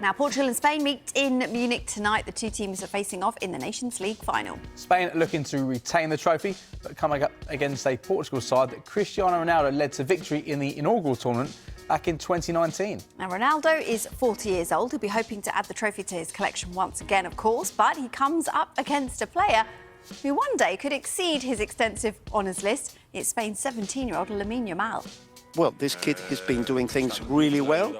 Now, Portugal and Spain meet in Munich tonight. The two teams are facing off in the Nations League final. Spain looking to retain the trophy, but coming up against a Portugal side that Cristiano Ronaldo led to victory in the inaugural tournament back in 2019. Now, Ronaldo is 40 years old. He'll be hoping to add the trophy to his collection once again, of course, but he comes up against a player who one day could exceed his extensive honours list. It's Spain's 17-year-old Lamine Yamal. Well, this kid has been doing things really well.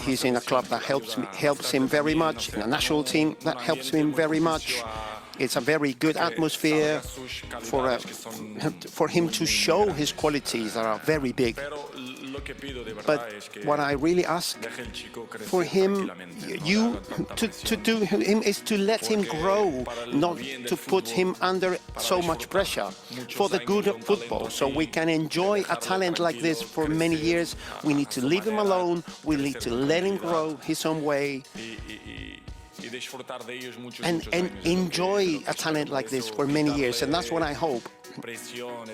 He's in a club that helps him very much, in a national team that helps him very much. It's a very good atmosphere for him to show his qualities that are very big. But what I really ask for him, to do him, is to let him grow, not to put him under so much pressure, for the good of football, so we can enjoy a talent like this for many years. We need to leave him alone. We need to let him grow his own way. And enjoy a talent like this for many years, and that's what I hope.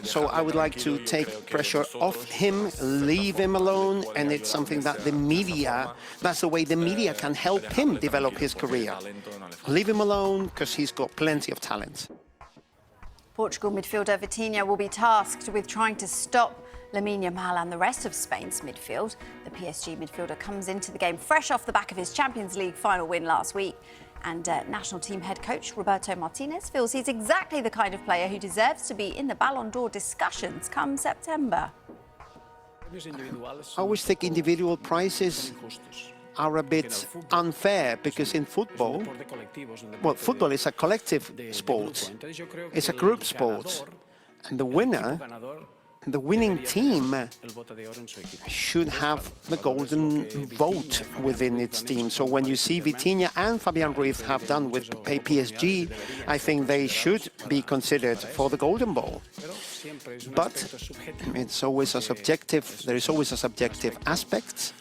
So I would like to take pressure off him, leave him alone, and it's something that the media, that's the way the media can help him develop his career. Leave him alone, because he's got plenty of talent. Portugal midfielder Vitinha will be tasked with trying to stop Lamine Yamal and the rest of Spain's midfield. The PSG midfielder comes into the game fresh off the back of his Champions League final win last week. And national team head coach Roberto Martinez feels he's exactly the kind of player who deserves to be in the Ballon d'Or discussions come September. I always think individual prizes are a bit unfair, because in football, well, football is a collective sport. It's a group sport. And the winning team should have the golden vote within its team. So when you see Vitinha and Fabian Ruiz have done with PSG, I think they should be considered for the golden ball. But it's always a subjective, there is always a subjective aspect,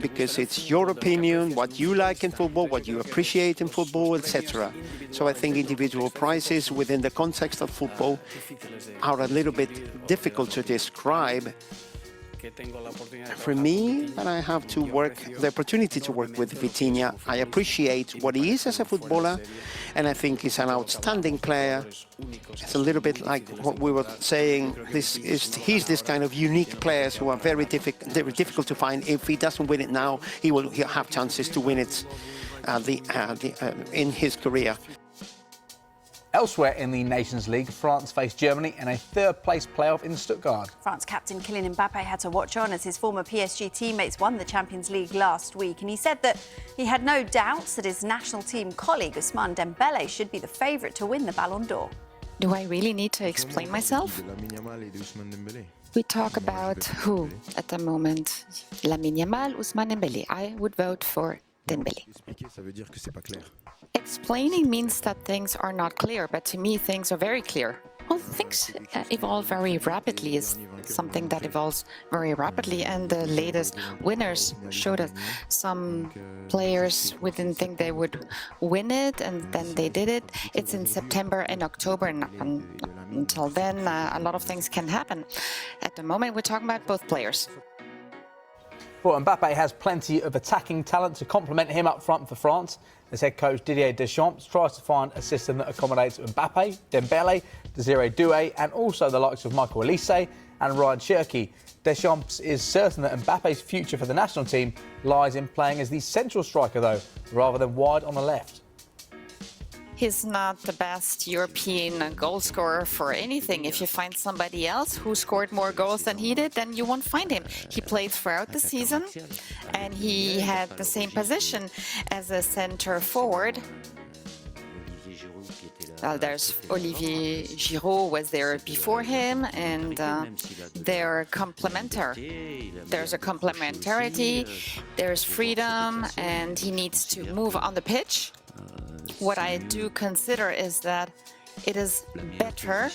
because it's your opinion, what you like in football, what you appreciate in football, etc. So I think individual prizes within the context of football are a little bit difficult to describe. For me, that I have to work, the opportunity to work with Vitinha, I appreciate what he is as a footballer, and I think he's an outstanding player. It's a little bit like what we were saying, he's this kind of unique players who are very difficult to find. If he doesn't win it now, he'll have chances to win it in his career. Elsewhere in the Nations League, France faced Germany in a third-place playoff in Stuttgart. France captain Kylian Mbappe had to watch on as his former PSG teammates won the Champions League last week, and he said that he had no doubts that his national team colleague Ousmane Dembélé should be the favourite to win the Ballon d'Or. Do I really need to explain myself? We talk about who at the moment? Lamine Yamal, Ousmane Dembélé. I would vote for Dembélé. Explaining means that things are not clear, but to me things are very clear. Well, things evolve very rapidly, is something that evolves very rapidly, and the latest winners showed us some players we didn't think they would win it, and then they did it. It's in September and October, and until then a lot of things can happen. At the moment we're talking about both players. Well, Mbappe has plenty of attacking talent to complement him up front for France. As head coach Didier Deschamps tries to find a system that accommodates Mbappe, Dembélé, Desiré Doué, and also the likes of Michael Olise and Ryan Cherki. Deschamps is certain that Mbappe's future for the national team lies in playing as the central striker, though, rather than wide on the left. He's not the best European goal scorer for anything. If you find somebody else who scored more goals than he did, then you won't find him. He played throughout the season, and he had the same position as a center forward. There's Olivier Giroud was there before him, and they're complementary. There's a complementarity, there's freedom, and he needs to move on the pitch. What I do consider is that it is better,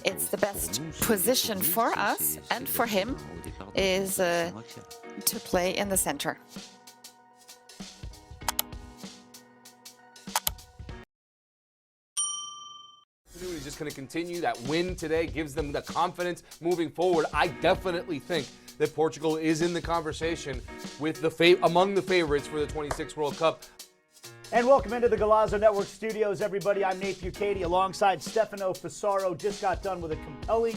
it's the best position for us and for him is to play in the center. He's just going to continue. That win today gives them the confidence moving forward. I definitely think that Portugal is in the conversation with among the favorites for the 26 World Cup. And welcome into the Golazo Network studios, everybody. I'm Nate Bucati alongside Stephano Fissaro. Just got done with a compelling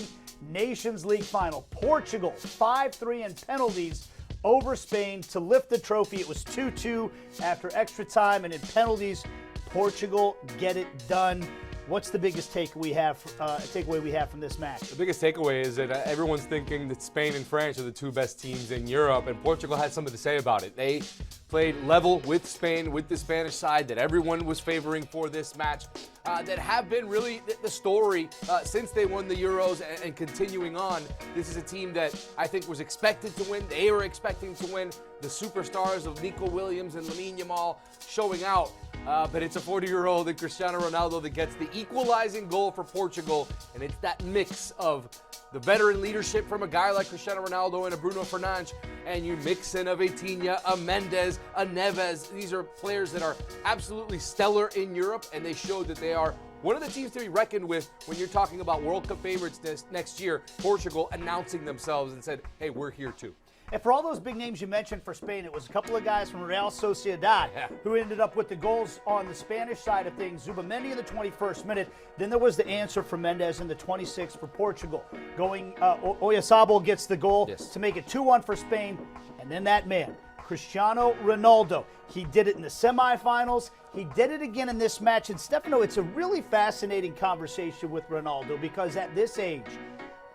Nations League final. Portugal 5-3 in penalties over Spain to lift the trophy. It was 2-2 after extra time, and in penalties, Portugal get it done. What's the biggest takeaway we have from this match? The biggest takeaway is that everyone's thinking that Spain and France are the two best teams in Europe, and Portugal had something to say about it. They played level with Spain, with the Spanish side that everyone was favoring for this match, that have been really the story since they won the Euros and continuing on. This is a team that I think was expected to win. They were expecting to win. The superstars of Nico Williams and Lamine Yamal showing out. But it's a 40-year-old and Cristiano Ronaldo that gets the equalizing goal for Portugal, and it's that mix of the veteran leadership from a guy like Cristiano Ronaldo and a Bruno Fernandez, and you mix in a Vitinha, a Mendes, a Neves. These are players that are absolutely stellar in Europe, and they showed that they are one of the teams to be reckoned with when you're talking about World Cup favorites next year. Portugal announcing themselves and said, hey, we're here too. And for all those big names you mentioned for Spain, it was a couple of guys from Real Sociedad who ended up with the goals on the Spanish side of things. Zubamendi in the 21st minute. Then there was the answer from Mendes in the 26th for Portugal. Oyarzabal gets the goal to make it 2-1 for Spain. And then that man, Cristiano Ronaldo. He did it in the semifinals. He did it again in this match. And Stephano, it's a really fascinating conversation with Ronaldo because at this age,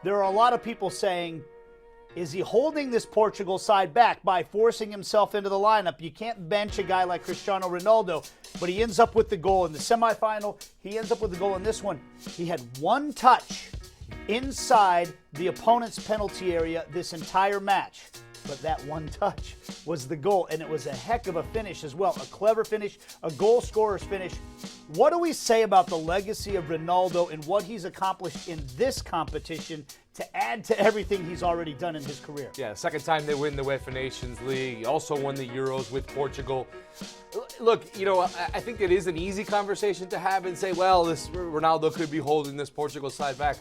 there are a lot of people saying, is he holding this Portugal side back by forcing himself into the lineup? You can't bench a guy like Cristiano Ronaldo, but he ends up with the goal in the semifinal. He ends up with the goal in this one. He had one touch inside the opponent's penalty area this entire match, but that one touch was the goal, and it was a heck of a finish as well. A clever finish, a goal scorer's finish. What do we say about the legacy of Ronaldo and what he's accomplished in this competition to add to everything he's already done in his career? Yeah, second time they win the UEFA Nations League. He also won the Euros with Portugal. Look, you know, I think it is an easy conversation to have and say, well, this Ronaldo could be holding this Portugal side back.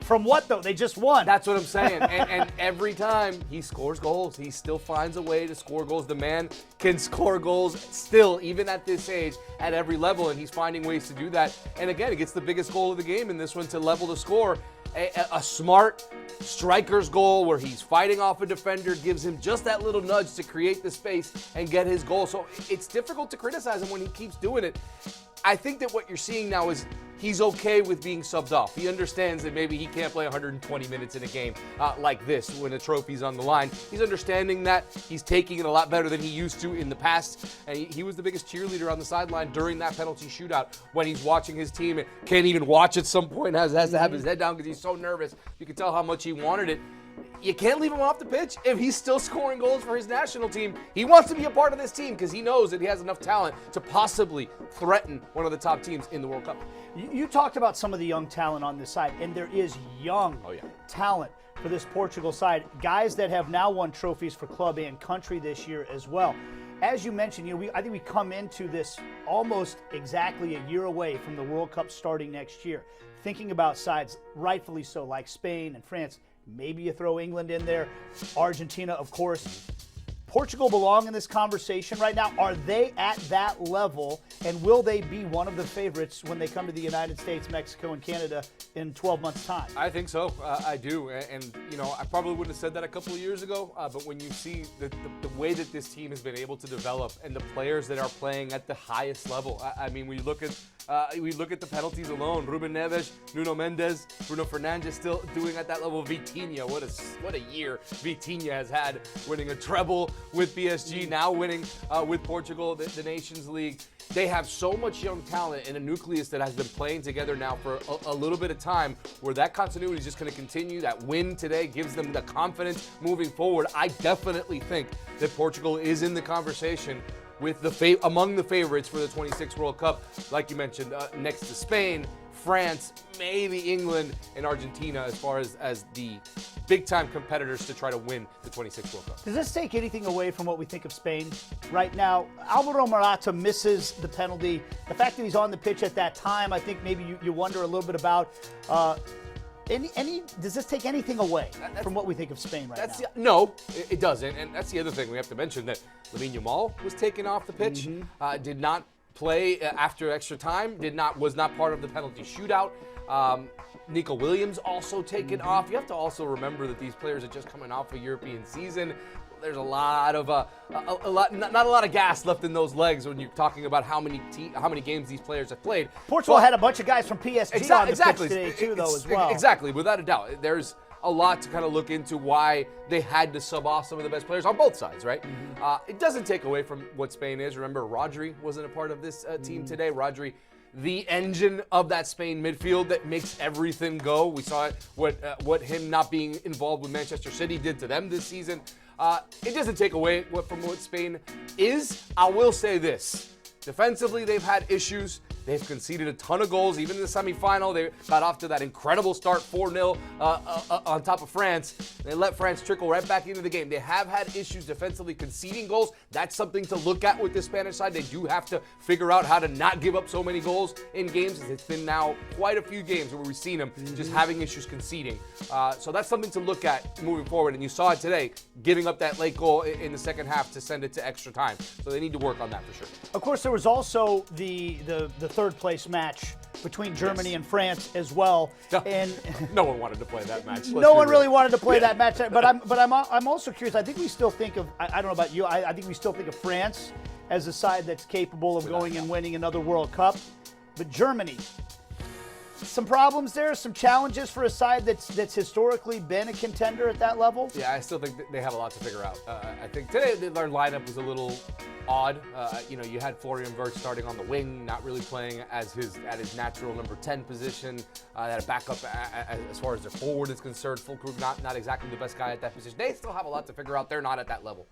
From what, though? They just won. That's what I'm saying. and every time he scores goals, he still finds a way to score goals. The man can score goals still, even at this age, at every level, and he's finding ways to do that. And again, he gets the biggest goal of the game in this one to level the score. A smart striker's goal where he's fighting off a defender, gives him just that little nudge to create the space and get his goal. So it's difficult to criticize him when he keeps doing it. I think that what you're seeing now is he's okay with being subbed off. He understands that maybe he can't play 120 minutes in a game like this when a trophy's on the line. He's understanding that. He's taking it a lot better than he used to in the past. And he was the biggest cheerleader on the sideline during that penalty shootout when he's watching his team and can't even watch at some point, has to have his head down because he's so nervous. You can tell how much he wanted it. You can't leave him off the pitch if he's still scoring goals for his national team. He wants to be a part of this team because he knows that he has enough talent to possibly threaten one of the top teams in the World Cup. You talked about some of the young talent on this side, and there is young talent for this Portugal side. Guys that have now won trophies for club and country this year as well. As you mentioned, I think we come into this almost exactly a year away from the World Cup starting next year. Thinking about sides, rightfully so, like Spain and France. Maybe you throw England in there. Argentina, of course. Portugal belong in this conversation right now. Are they at that level, and will they be one of the favorites when they come to the United States, Mexico, and Canada in 12 months' time? I think so. I do. And, you know, I probably wouldn't have said that a couple of years ago, but when you see the way that this team has been able to develop and the players that are playing at the highest level, I mean, we look at the penalties alone. Ruben Neves, Nuno Mendes, Bruno Fernandez still doing at that level. Vitinha, what a year Vitinha has had, winning a treble with PSG, now winning with Portugal, the Nations League. They have so much young talent and a nucleus that has been playing together now for a little bit of time where that continuity is just going to continue. That win today gives them the confidence moving forward. I definitely think that Portugal is in the conversation with among the favorites for the 26 World Cup, like you mentioned, next to Spain, France, maybe England, and Argentina as far as the big-time competitors to try to win the 26 World Cup. Does this take anything away from what we think of Spain right now? Alvaro Morata misses the penalty. The fact that he's on the pitch at that time, I think maybe you wonder a little bit about. Does this take anything away from what we think of Spain right now? No, it doesn't. And that's the other thing we have to mention, that Lamine Yamal was taken off the pitch, did not play after extra time, was not part of the penalty shootout. Nico Williams also taken off. You have to also remember that these players are just coming off a European season. There's a lot of not a lot of gas left in those legs when you're talking about how many games these players have played. Portugal had a bunch of guys from PSG on the pitch today too, though, as well. Exactly, without a doubt. There's a lot to kind of look into why they had to sub off some of the best players on both sides, right? It doesn't take away from what Spain is. Remember, Rodri wasn't a part of this team today. Rodri, the engine of that Spain midfield that makes everything go. We saw it, what him not being involved with Manchester City did to them this season. It doesn't take away from what Spain is. I will say this. Defensively, they've had issues. They've conceded a ton of goals. Even in the semifinal, they got off to that incredible start, 4-0 on top of France. They let France trickle right back into the game. They have had issues defensively conceding goals. That's something to look at with the Spanish side. They do have to figure out how to not give up so many goals in games. It's been now quite a few games where we've seen them just having issues conceding. So that's something to look at moving forward. And you saw it today, giving up that late goal in the second half to send it to extra time. So they need to work on that for sure. Of course, there was also the third place match between Germany and France as well. And no one wanted to play that match. No one really wanted to play that match. But I'm also curious. I think we still think of, I don't know about you, I think we still think of France as a side that's capable of going and winning another World Cup. But Germany, some problems there, some challenges for a side that's historically been a contender at that level. Yeah, I still think they have a lot to figure out. I think today their lineup was a little odd. You had Florian Wirtz starting on the wing, not really playing at his natural number 10 position. They had a backup as far as their forward is concerned. Fulkrug, not exactly the best guy at that position. They still have a lot to figure out. They're not at that level,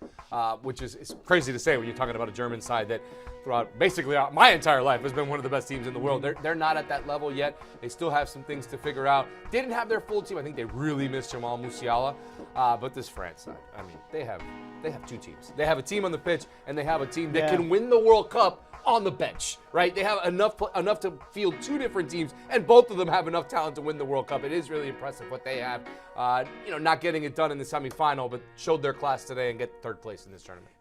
which is crazy to say when you're talking about a German side that throughout basically my entire life has been one of the best teams in the world. They're not at that level yet. They still have some things to figure out. Didn't have their full team. I think they really missed Jamal Musiala. But this France side, I mean, they have two teams. They have a team on the pitch, and they have a team that can win the World Cup on the bench, right? They have enough to field two different teams, and both of them have enough talent to win the World Cup. It is really impressive what they have. Not getting it done in the semifinal, but showed their class today and get third place in this tournament.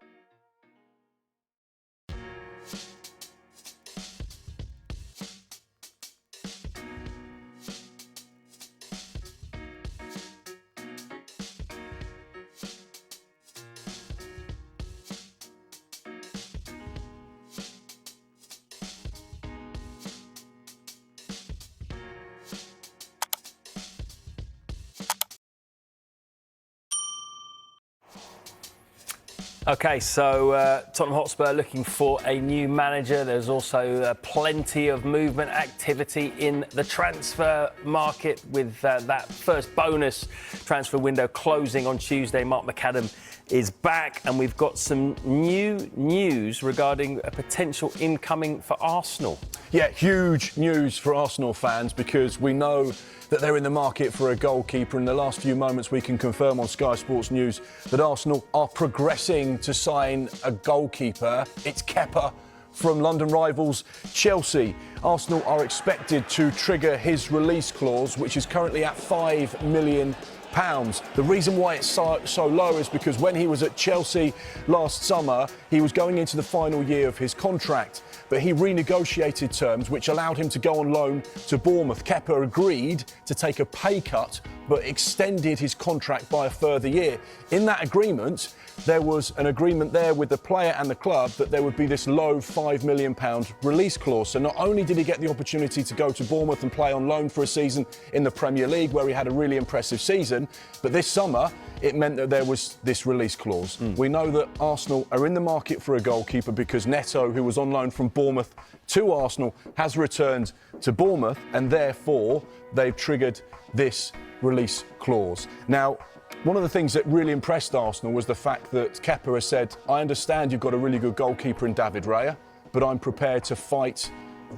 Okay, so Tottenham Hotspur looking for a new manager. There's also plenty of movement activity in the transfer market with that first bonus transfer window closing on Tuesday. Mark McAdam is back, and we've got some new news regarding a potential incoming for Arsenal. Yeah, huge news for Arsenal fans because we know that they're in the market for a goalkeeper. In the last few moments, we can confirm on Sky Sports News that Arsenal are progressing to sign a goalkeeper. It's Kepa from London rivals Chelsea. Arsenal are expected to trigger his release clause, which is currently at £5 million. The reason why it's so low is because when he was at Chelsea last summer, he was going into the final year of his contract, but he renegotiated terms which allowed him to go on loan to Bournemouth. Kepa agreed to take a pay cut, but extended his contract by a further year. In that agreement, there was an agreement there with the player and the club that there would be this low £5 million release clause. So not only did he get the opportunity to go to Bournemouth and play on loan for a season in the Premier League, where he had a really impressive season, but this summer it meant that there was this release clause. We know that Arsenal are in the market for a goalkeeper because Neto, who was on loan from Bournemouth to Arsenal, has returned to Bournemouth, and therefore they've triggered this release clause. Now, one of the things that really impressed Arsenal was the fact that Kepa has said, I understand you've got a really good goalkeeper in David Raya, but I'm prepared to fight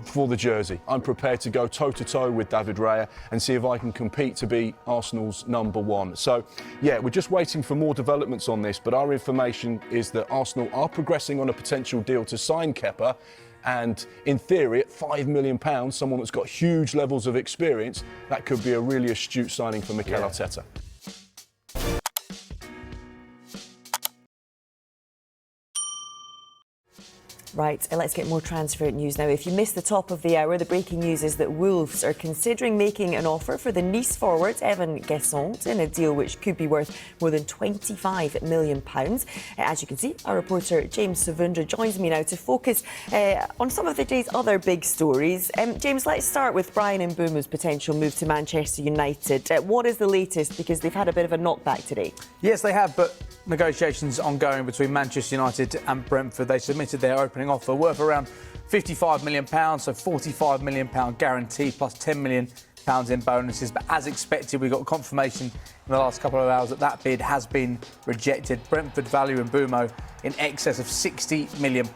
for the jersey. I'm prepared to go toe-to-toe with David Raya and see if I can compete to be Arsenal's #1. So, yeah, we're just waiting for more developments on this, but our information is that Arsenal are progressing on a potential deal to sign Kepa, and in theory, at £5 million, someone that's got huge levels of experience, that could be a really astute signing for Mikel Arteta. Right, let's get more transfer news now. If you missed the top of the hour, the breaking news is that Wolves are considering making an offer for the Nice forward, Evan Guessant, in a deal which could be worth more than £25 million. As you can see, our reporter James Savundra joins me now to focus on some of the day's other big stories. James, let's start with Bryan Mbeumo's potential move to Manchester United. What is the latest? Because they've had a bit of a knockback today. Yes, they have, but negotiations ongoing between Manchester United and Brentford. They submitted their opening offer worth around £55 million, so £45 million guarantee plus £10 million in bonuses. But as expected, we got confirmation in the last couple of hours that that bid has been rejected. Brentford value Mbeumo in excess of £60 million.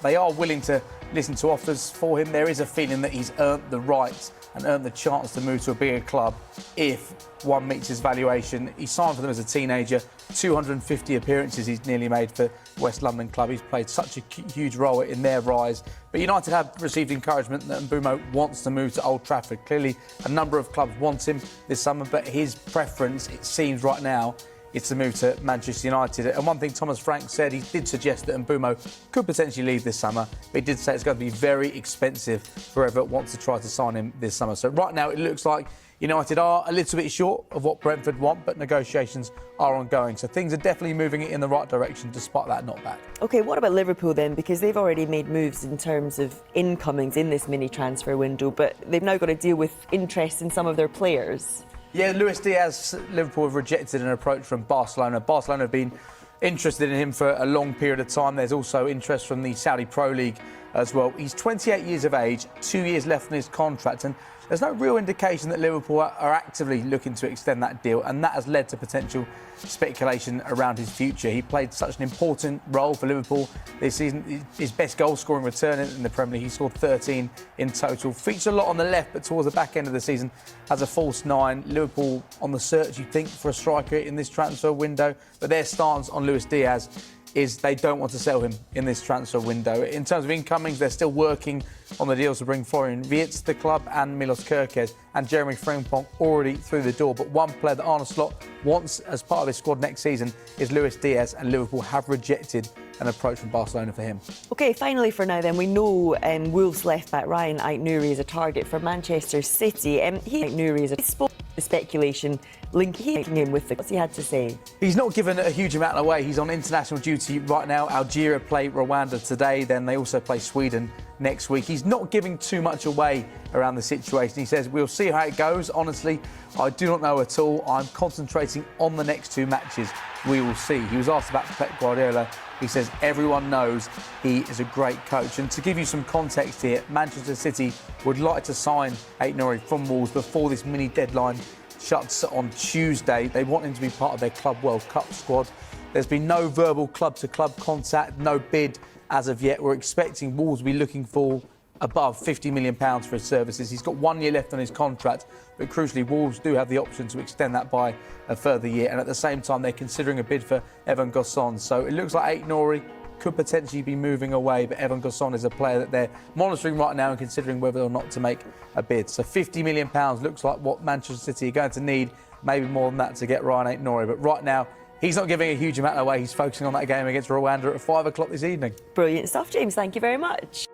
They are willing to listen to offers for him. There is a feeling that he's earned the right and earned the chance to move to a bigger club if one meets his valuation. He signed for them as a teenager, 250 appearances he's nearly made for West London club. He's played such a huge role in their rise. But United have received encouragement that Mbeumo wants to move to Old Trafford. Clearly, a number of clubs want him this summer, but his preference, it seems right now, is to move to Manchester United. And one thing Thomas Frank said, he did suggest that Mbeumo could potentially leave this summer, but he did say it's going to be very expensive for whoever wants to try to sign him this summer. So right now it looks like United are a little bit short of what Brentford want, but negotiations are ongoing. So things are definitely moving in the right direction despite that knockback. OK, what about Liverpool then? Because they've already made moves in terms of incomings in this mini transfer window, but they've now got to deal with interest in some of their players. Yeah, Luis Diaz, Liverpool have rejected an approach from Barcelona. Barcelona have been interested in him for a long period of time. There's also interest from the Saudi Pro League as well. He's 28 years of age, 2 years left on his contract, and there's no real indication that Liverpool are actively looking to extend that deal, and that has led to potential speculation around his future. He played such an important role for Liverpool this season. His best goal-scoring return in the Premier League. He scored 13 in total. Featured a lot on the left, but towards the back end of the season as a false nine. Liverpool on the search, you think, for a striker in this transfer window, but their stance on Luis Diaz is they don't want to sell him in this transfer window. In terms of incomings, they're still working on the deals to bring Florian Wirtz to the club and Milos Kerkez and Jeremy Frimpong already through the door. But one player that Arne Slot wants as part of his squad next season is Luis Diaz, and Liverpool have rejected an approach from Barcelona for him. OK, finally for now then, we know Wolves left-back Ryan Ait-Nouri is a target for Manchester City. Ait-Nouri is the speculation linking him with what's he had to say? He's not given a huge amount away. He's on international duty right now. Algeria play Rwanda today, then they also play Sweden next week. He's not giving too much away around the situation. He says, we'll see how it goes. Honestly, I do not know at all. I'm concentrating on the next two matches. We will see. He was asked about Pep Guardiola. He says everyone knows he is a great coach. And to give you some context here, Manchester City would like to sign Ait-Nouri from Wolves before this mini deadline shuts on Tuesday. They want him to be part of their Club World Cup squad. There's been no verbal club-to-club contact, no bid as of yet. We're expecting Wolves to be looking for above £50 million for his services. He's got 1 year left on his contract, but crucially, Wolves do have the option to extend that by a further year. And at the same time, they're considering a bid for Evan Gosson. So it looks like Ait-Nouri could potentially be moving away, but Evan Gosson is a player that they're monitoring right now and considering whether or not to make a bid. So £50 million looks like what Manchester City are going to need, maybe more than that to get Ryan Ait-Nouri. But right now, he's not giving a huge amount away. He's focusing on that game against Rwanda at 5 o'clock this evening. Brilliant stuff, James. Thank you very much.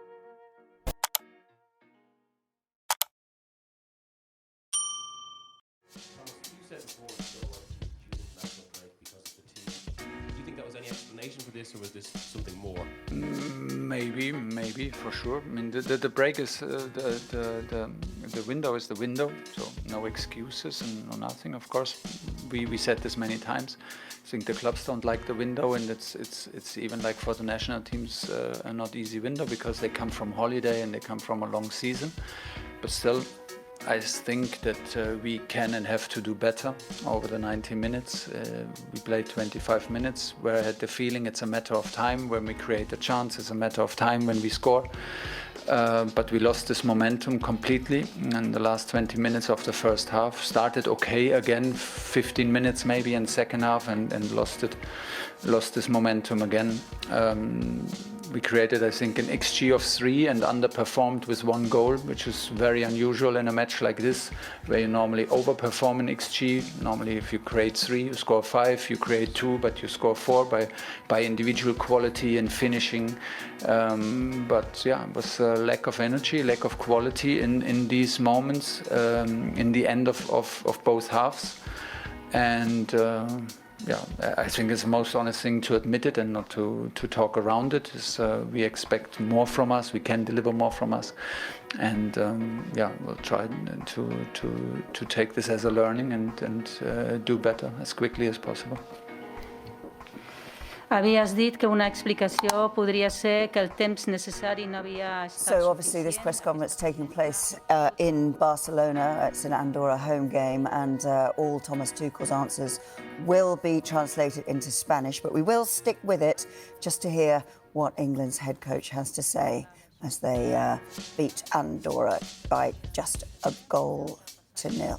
For this, or was this something more? Maybe for sure. I mean, the break is the window is the window, so no excuses and no nothing. Of course, we said this many times. I think the clubs don't like the window, and it's even like for the national teams a not easy window because they come from holiday and they come from a long season. But still, I think that we can and have to do better over the 90 minutes. We played 25 minutes where I had the feeling it's a matter of time when we create a chance, it's a matter of time when we score. But we lost this momentum completely in the last 20 minutes of the first half. Started okay again, 15 minutes maybe in second half, and lost this momentum again. We created, I think, an XG of 3 and underperformed with 1 goal, which is very unusual in a match like this, where you normally overperform in XG. Normally, if you create 3, you score 5. You create 2, but you score 4 by individual quality and finishing. But yeah, it was a lack of energy, lack of quality in these moments, in the end of both halves. And yeah, I think it's the most honest thing to admit it and not to talk around it. We expect more from us. We can deliver more from us, and yeah, we'll try to take this as a learning and do better as quickly as possible. Havies dit que una explicació podria ser que el temps necessari no havia estat So obviously this press conference taking place in Barcelona. It's an Andorra home game, and all Thomas Tuchel's answers will be translated into Spanish, but we will stick with it just to hear what England's head coach has to say as they beat Andorra by just a goal to nil.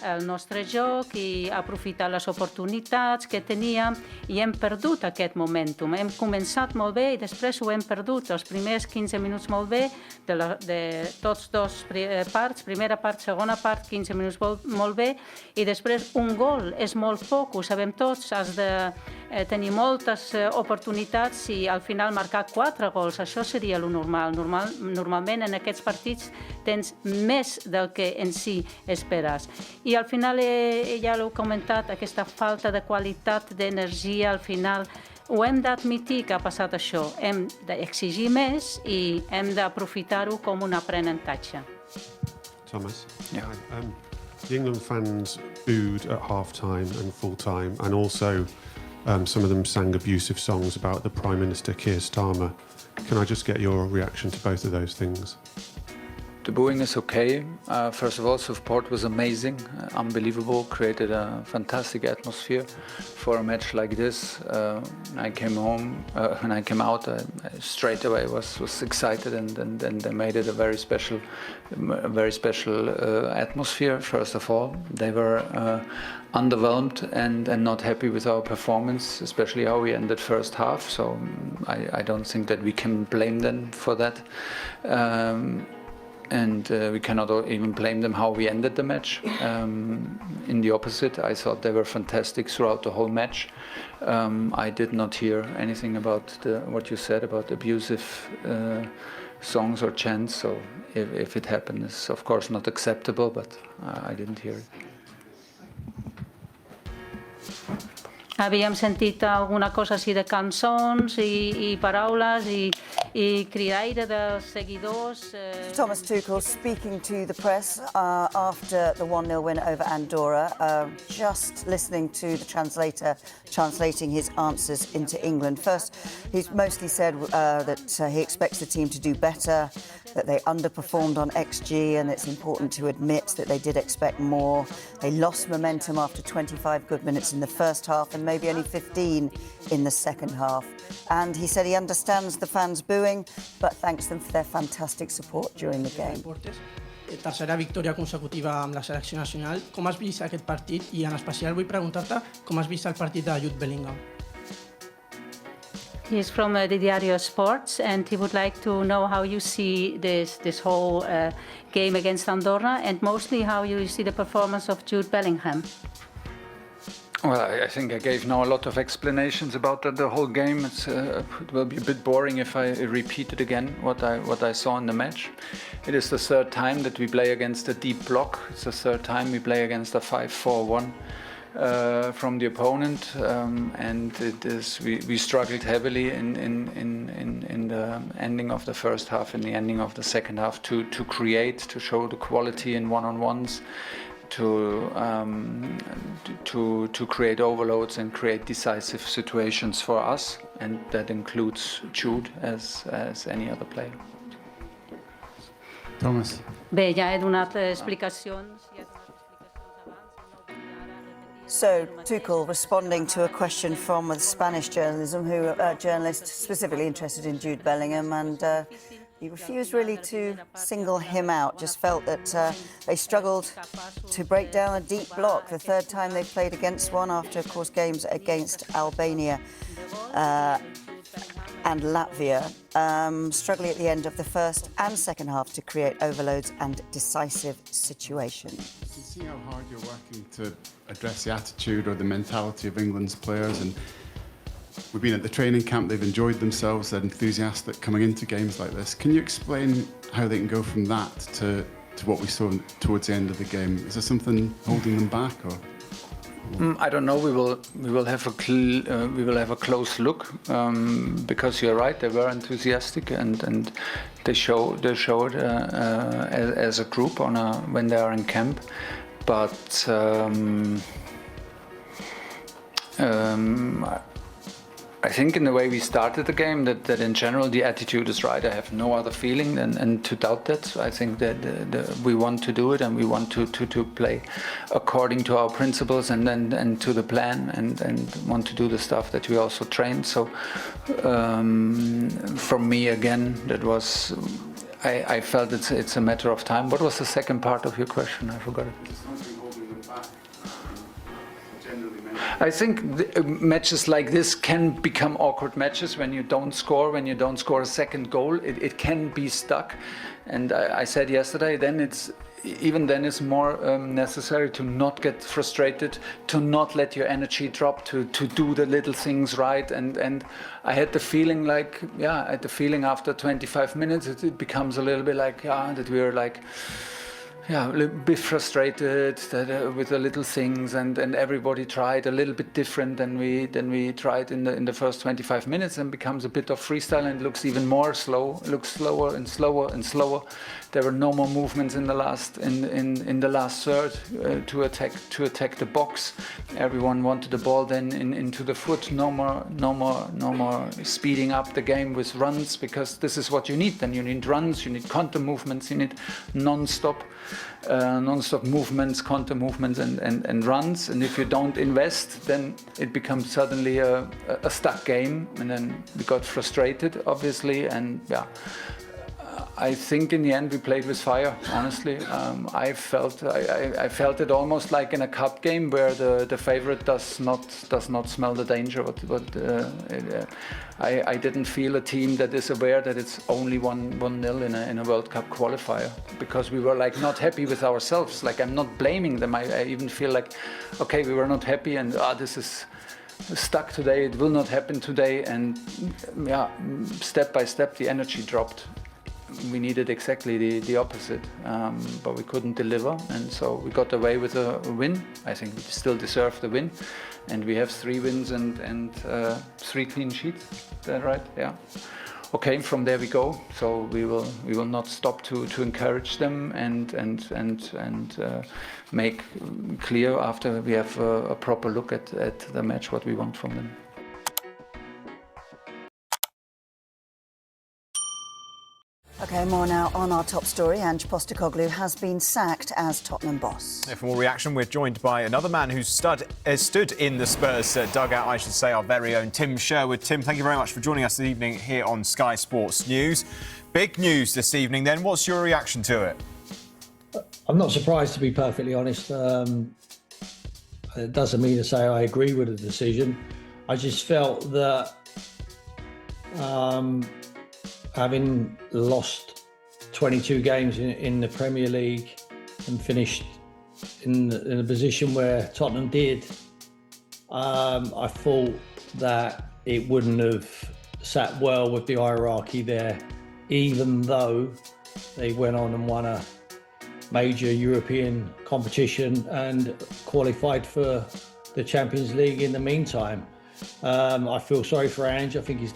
El nostre joc i aprofitar les oportunitats que teníem, i hem perdut aquest momentum. Hem començat molt bé i després ho hem perdut. Els primers 15 minuts molt bé, de tots dos parts, primera part, segona part, 15 minuts molt bé, i després un gol és molt poc, ho sabem tots, has de tenir moltes oportunitats i al final marcar 4 gols. Això seria lo normal. Normalment en aquests partits tens més del que en si esperes. I al final, ja l'he comentat, aquesta falta de qualitat d'energia, al final ho hem d'admitir que ha passat això. Hem d'exigir més i hem d'aprofitar-ho com un aprenentatge. Thomas? Yeah. The England fans booed at half-time and full-time, and also some of them sang abusive songs about the Prime Minister, Keir Starmer. Can I just get your reaction to both of those things? The booing is okay. First of all, support was amazing, unbelievable, created a fantastic atmosphere for a match like this. I came home, when I came out, I straight away was excited, and they made it a very special atmosphere. First of all, they were underwhelmed and not happy with our performance, especially how we ended first half. So I don't think that we can blame them for that. And we cannot even blame them how we ended the match. In the opposite, I thought they were fantastic throughout the whole match. I did not hear anything about what you said about abusive songs or chants, so if it happened, it's of course not acceptable, but I didn't hear it. Havíem sentit alguna cosa així de cançons i paraules i cridaire dels seguidors. Thomas Tuchel speaking to the press after the 1-0 win over Andorra, just listening to the translator translating his answers into England. First, he's mostly said that he expects the team to do better, that they underperformed on XG, and it's important to admit that they did expect more. They lost momentum after 25 good minutes in the first half and maybe only 15 in the second half. And he said he understands the fans booing, but thanks them for their fantastic support during the game. Tercera victòria consecutiva amb la selecció nacional. Com has vist aquest partit? I en especial vull preguntar-te com has vist el partit de Jude Bellingham. He's from the Diario Sports, and he would like to know how you see this whole game against Andorra, and mostly how you see the performance of Jude Bellingham. Well, I think I gave now a lot of explanations about the whole game. It will be a bit boring if I repeat it again, what I saw in the match. It is the third time that we play against a deep block. It's the third time we play against a 5-4-1 from the opponent, and it is we struggled heavily in the ending of the first half and the ending of the second half to create, to show the quality in one-on-ones. To create overloads and create decisive situations for us, and that includes Jude as any other player. Thomas. Bé, ja he donat explicacions. So, Tuchel responding to a question from the Spanish journalist specifically interested in Jude Bellingham, and he refused really to single him out, just felt that they struggled to break down a deep block, the third time they've played against one after, of course, games against Albania and Latvia, struggling at the end of the first and second half to create overloads and decisive situations. You can see how hard you're working to address the attitude or the mentality of England's players, and we've been at the training camp, they've enjoyed themselves, they're enthusiastic coming into games like this. Can you explain how they can go from that to what we saw towards the end of the game? Is there something holding them back, or? I don't know. We will have a close look because you're right. They were enthusiastic and they showed as a group when they are in camp. But I think in the way we started the game that in general the attitude is right. I have no other feeling than to doubt that. I think that we want to do it and we want to play according to our principles and to the plan and want to do the stuff that we also trained. So for me again, that was I felt it's a matter of time. What was the second part of your question? I forgot it. I think matches like this can become awkward matches when you don't score a second goal. It can be stuck, and I said yesterday, then it's more necessary to not get frustrated, to not let your energy drop, to do the little things right. And I had the feeling after 25 minutes it becomes a little bit like that we were like. Yeah, a little bit frustrated with the little things, and everybody tried a little bit different than we tried in the first 25 minutes, and becomes a bit of freestyle and looks even more slow. It looks slower and slower and slower. There were no more movements in the last third to attack the box. Everyone wanted the ball then into the foot. No more speeding up the game with runs, because this is what you need. Then you need runs, you need counter movements, you need non-stop movements, counter movements and runs. And if you don't invest, then it becomes suddenly a stuck game, and then we got frustrated, obviously, and I think in the end we played with fire. Honestly, I felt it almost like in a cup game where the favorite does not smell the danger. I didn't feel a team that is aware that it's only 1-0 in a World Cup qualifier, because we were like not happy with ourselves. Like, I'm not blaming them. I even feel like, okay, we were not happy, and this is stuck today. It will not happen today, and step by step the energy dropped. We needed exactly the opposite, but we couldn't deliver, and so we got away with a win. I think we still deserve the win, and we have 3 wins and 3 clean sheets. Is that right? Yeah. Okay, from there we go. So we will not stop to encourage them and make clear after we have a proper look at the match what we want from them. OK, more now on our top story. Ange Postecoglou has been sacked as Tottenham boss. For more reaction, we're joined by another man who stood in the Spurs dugout, I should say, our very own Tim Sherwood. Tim, thank you very much for joining us this evening here on Sky Sports News. Big news this evening then. What's your reaction to it? I'm not surprised, to be perfectly honest. It doesn't mean to say I agree with the decision. I just felt that having lost 22 games in the Premier League and finished in a position where Tottenham did, I thought that it wouldn't have sat well with the hierarchy there, even though they went on and won a major European competition and qualified for the Champions League in the meantime. I feel sorry for Ange. I think he's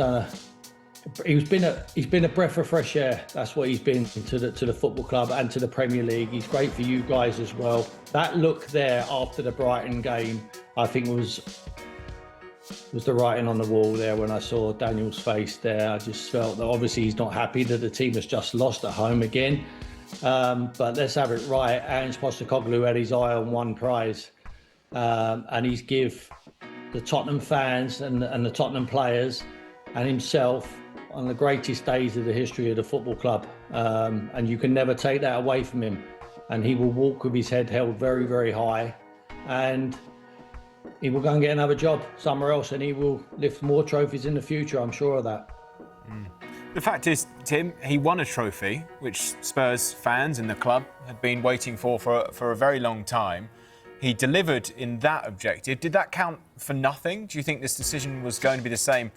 been a breath of fresh air. That's what he's been to the football club and to the Premier League. He's great for you guys as well. That look there after the Brighton game, I think was the writing on the wall there when I saw Daniel's face there. I just felt that obviously he's not happy that the team has just lost at home again. But let's have it right. Ange Postecoglou had his eye on one prize, and he's give the Tottenham fans and the Tottenham players and himself on the greatest days of the history of the football club. And you can never take that away from him. And he will walk with his head held very, very high. And he will go and get another job somewhere else, and he will lift more trophies in the future, I'm sure of that. The fact is, Tim, he won a trophy, which Spurs fans in the club had been waiting for a very long time. He delivered in that objective. Did that count for nothing? Do you think this decision was going to be the same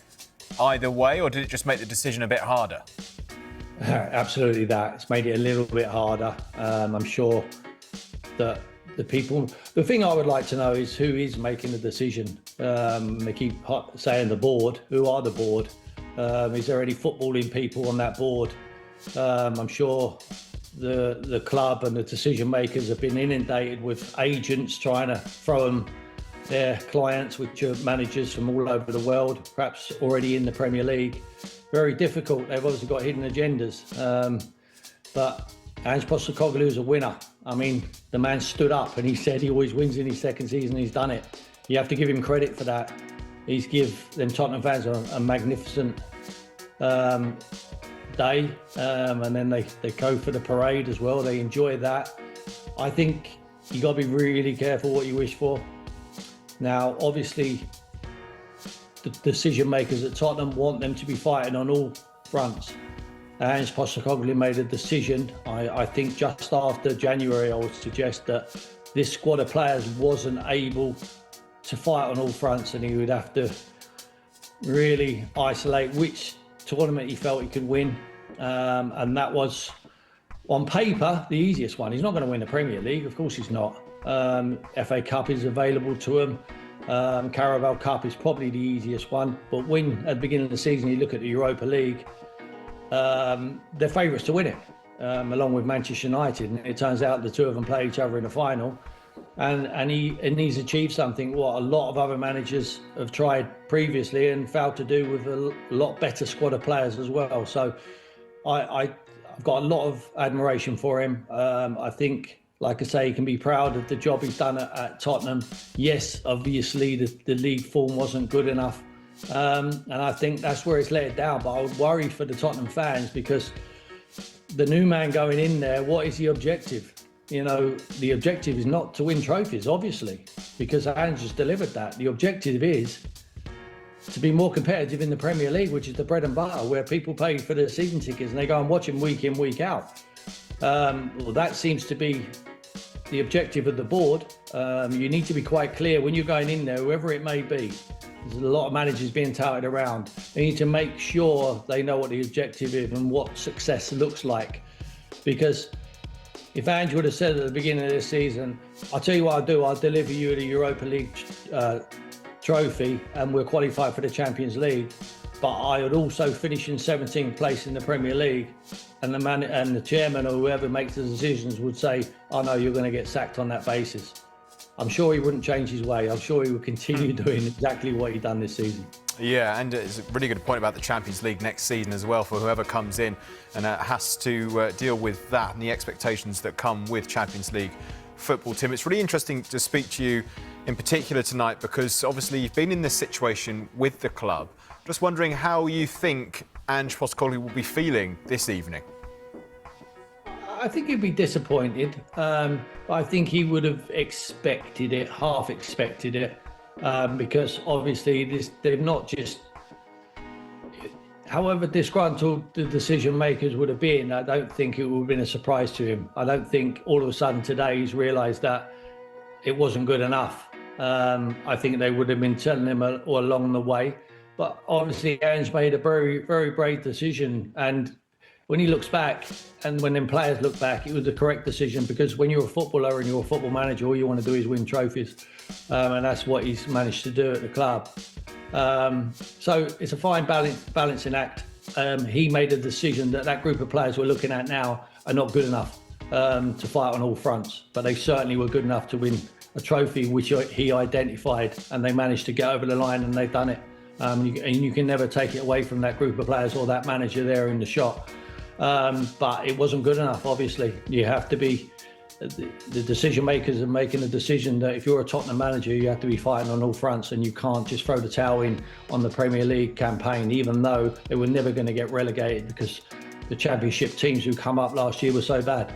either way, or did it just make the decision a bit harder? Absolutely that. It's made it a little bit harder. I'm sure that the people... The thing I would like to know is who is making the decision. They keep saying the board. Who are the board? Is there any footballing people on that board? I'm sure the club and the decision makers have been inundated with agents trying to throw them their clients, which are managers from all over the world, perhaps already in the Premier League. Very difficult. They've obviously got hidden agendas. But Ange Postecoglou is a winner. I mean, the man stood up and he said he always wins in his second season. He's done it. You have to give him credit for that. He's give them Tottenham fans a magnificent day, and then they go for the parade as well. They enjoy that. I think you got to be really careful what you wish for. Now, obviously, the decision makers at Tottenham want them to be fighting on all fronts. Ange Postecoglou made a decision, I think just after January, I would suggest that this squad of players wasn't able to fight on all fronts, and he would have to really isolate which tournament he felt he could win. And that was, on paper, the easiest one. He's not going to win the Premier League, of course he's not. FA Cup is available to him. Carabao Cup is probably the easiest one. But when, at the beginning of the season, you look at the Europa League, they're favourites to win it, along with Manchester United. And it turns out the two of them play each other in the final. And he's achieved something what a lot of other managers have tried previously and failed to do with a lot better squad of players as well. So I've got a lot of admiration for him. I think, like I say, he can be proud of the job he's done at Tottenham. Yes, obviously the league form wasn't good enough. And I think that's where it's let it down. But I would worry for the Tottenham fans, because the new man going in there, what is the objective? You know, the objective is not to win trophies, obviously, because Ange has delivered that. The objective is to be more competitive in the Premier League, which is the bread and butter, where people pay for their season tickets and they go and watch them week in, week out. Well, that seems to be the objective of the board. You need to be quite clear when you're going in there, whoever it may be. There's a lot of managers being touted around. They need to make sure they know what the objective is and what success looks like. Because if Ange would have said at the beginning of this season, I'll tell you what I'll do, I'll deliver you the Europa League trophy and we're qualified for the Champions League, but I would also finish in 17th place in the Premier League, and the chairman or whoever makes the decisions would say, oh no, you're going to get sacked on that basis. I'm sure he wouldn't change his way. I'm sure he would continue doing exactly what he's done this season. Yeah, and it's a really good point about the Champions League next season as well for whoever comes in and has to deal with that and the expectations that come with Champions League football. Tim, it's really interesting to speak to you in particular tonight, because obviously you've been in this situation with the club. Just wondering how you think Ange Postecoglou will be feeling this evening. I think he'd be disappointed. I think he would have expected it, half expected it. Because obviously they've not just, however disgruntled the decision makers would have been, I don't think it would have been a surprise to him. I don't think all of a sudden today he's realised that it wasn't good enough. I think they would have been telling him all along the way. But obviously Ange made a very, very brave decision. And when he looks back, and when them players look back, it was the correct decision, because when you're a footballer and you're a football manager, all you want to do is win trophies. And that's what he's managed to do at the club. So it's a fine balancing act. He made a decision that group of players we're looking at now are not good enough to fight on all fronts, but they certainly were good enough to win a trophy, which he identified, and they managed to get over the line, and they've done it. And you can never take it away from that group of players or that manager there in the shot. But it wasn't good enough, obviously. You have to be the decision makers are making a decision that if you're a Tottenham manager, you have to be fighting on all fronts, and you can't just throw the towel in on the Premier League campaign, even though they were never going to get relegated because the Championship teams who come up last year were so bad.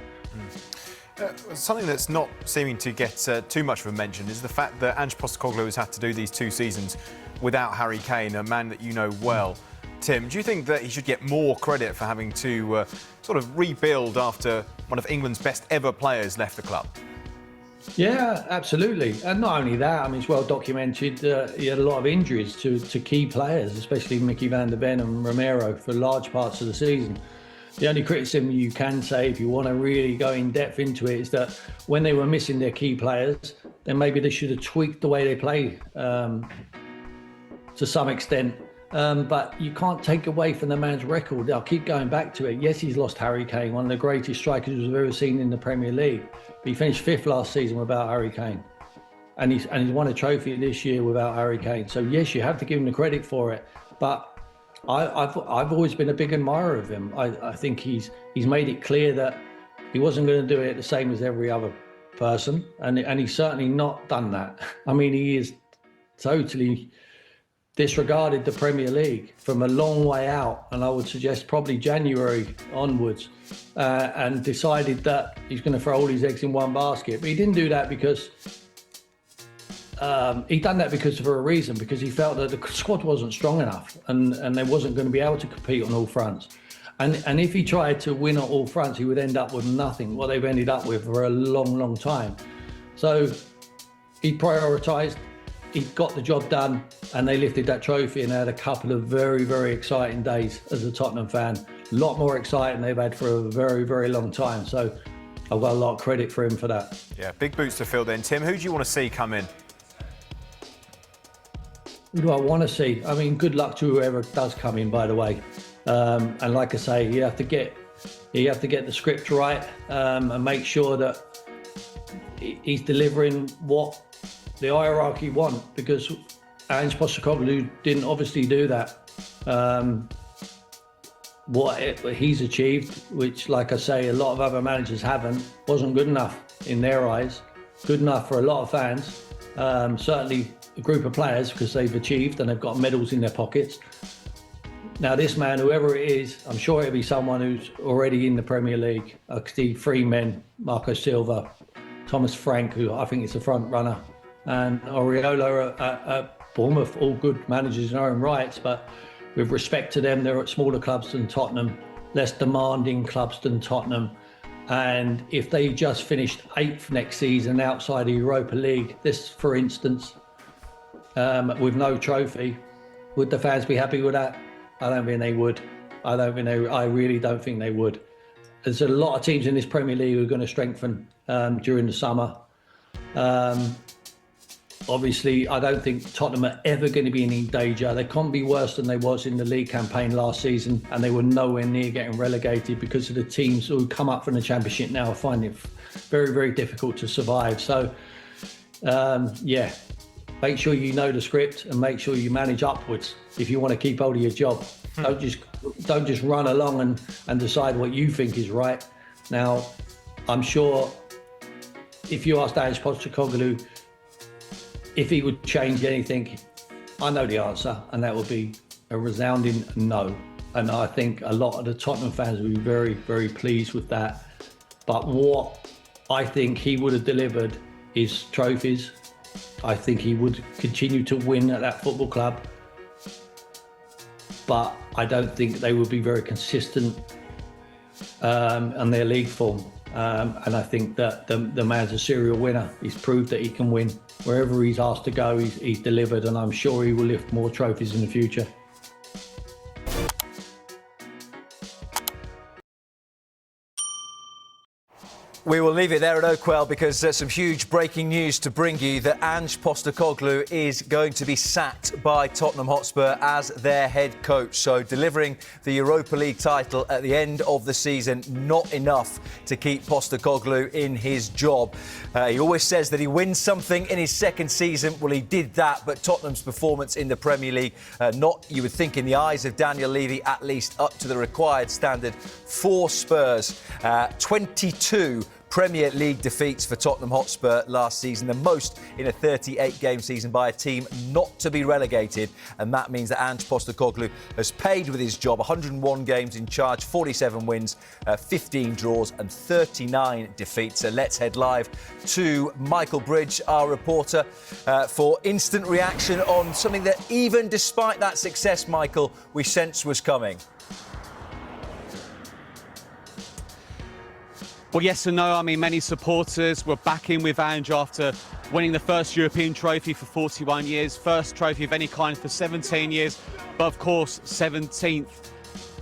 Something that's not seeming to get too much of a mention is the fact that Ange Postecoglou has had to do these 2 seasons without Harry Kane, a man that you know well. Tim, do you think that he should get more credit for having to sort of rebuild after one of England's best ever players left the club? Yeah, absolutely. And not only that, I mean, it's well documented, he had a lot of injuries to key players, especially Mickey van der Ven and Romero for large parts of the season. The only criticism you can say, if you want to really go in depth into it, is that when they were missing their key players, then maybe they should have tweaked the way they play to some extent. But you can't take away from the man's record. I'll keep going back to it. Yes, he's lost Harry Kane, one of the greatest strikers we've ever seen in the Premier League. But he finished 5th last season without Harry Kane. And he's won a trophy this year without Harry Kane. So yes, you have to give him the credit for it. But I've always been a big admirer of him. I think he's made it clear that he wasn't going to do it the same as every other person. And he's certainly not done that. I mean, he is totally disregarded the Premier League from a long way out, and I would suggest probably January onwards, and decided that he's going to throw all his eggs in one basket. But he didn't do that because he done that because for a reason, because he felt that the squad wasn't strong enough, and they wasn't going to be able to compete on all fronts. And if he tried to win on all fronts, he would end up with nothing, what they've ended up with for a long, long time. So he prioritised, he got the job done, and they lifted that trophy and had a couple of very, very exciting days as a Tottenham fan. A lot more exciting they've had for a very, very long time. So I've got a lot of credit for him for that. Yeah, big boots to fill then. Tim, who do you want to see come in? Who do I want to see? I mean, good luck to whoever does come in, by the way. And like I say, you have to get the script right, and make sure that he's delivering what the hierarchy want, because Ange Postecoglou didn't obviously do that. What he's achieved, which, like I say, a lot of other managers haven't, wasn't good enough in their eyes. Good enough for a lot of fans, certainly a group of players, because they've achieved and they've got medals in their pockets. Now this man, whoever it is, I'm sure it'll be someone who's already in the Premier League. I could see 3 men, Marco Silva, Thomas Frank, who I think is a front runner, and Areola at Bournemouth, all good managers in their own rights, but with respect to them, they're at smaller clubs than Tottenham, less demanding clubs than Tottenham. And if they just finished 8th next season outside the Europa League, this, for instance, with no trophy, would the fans be happy with that? I don't think they would. I really don't think they would. There's a lot of teams in this Premier League who are going to strengthen during the summer. Obviously, I don't think Tottenham are ever going to be in any danger. They can't be worse than they was in the league campaign last season, and they were nowhere near getting relegated because of the teams who come up from the Championship now are finding it very, very difficult to survive. So, yeah, make sure you know the script and make sure you manage upwards if you want to keep hold of your job. Don't just run along and decide what you think is right. Now, I'm sure if you asked Ange Postecoglou if he would change anything, I know the answer, and that would be a resounding no. And I think a lot of the Tottenham fans would be very, very pleased with that. But what I think he would have delivered is trophies. I think he would continue to win at that football club. But I don't think they would be very consistent on their league form. And I think that the man's a serial winner. He's proved that he can win. Wherever he's asked to go, he's delivered, and I'm sure he will lift more trophies in the future. We will leave it there at Oakwell because there's some huge breaking news to bring you that Ange Postecoglou is going to be sacked by Tottenham Hotspur as their head coach. So delivering the Europa League title at the end of the season, not enough to keep Postecoglou in his job. He always says that he wins something in his second season. Well, he did that, but Tottenham's performance in the Premier League, not, you would think, in the eyes of Daniel Levy, at least up to the required standard for Spurs. 22 Premier League defeats for Tottenham Hotspur last season, the most in a 38-game season by a team not to be relegated. And that means that Ange Postecoglou has paid with his job. 101 games in charge, 47 wins, 15 draws and 39 defeats. So let's head live to Michael Bridge, our reporter, for instant reaction on something that even despite that success, Michael, we sensed was coming. Well, yes and no. I mean, many supporters were backing with Ange after winning the first European trophy for 41 years, first trophy of any kind for 17 years. But of course, 17th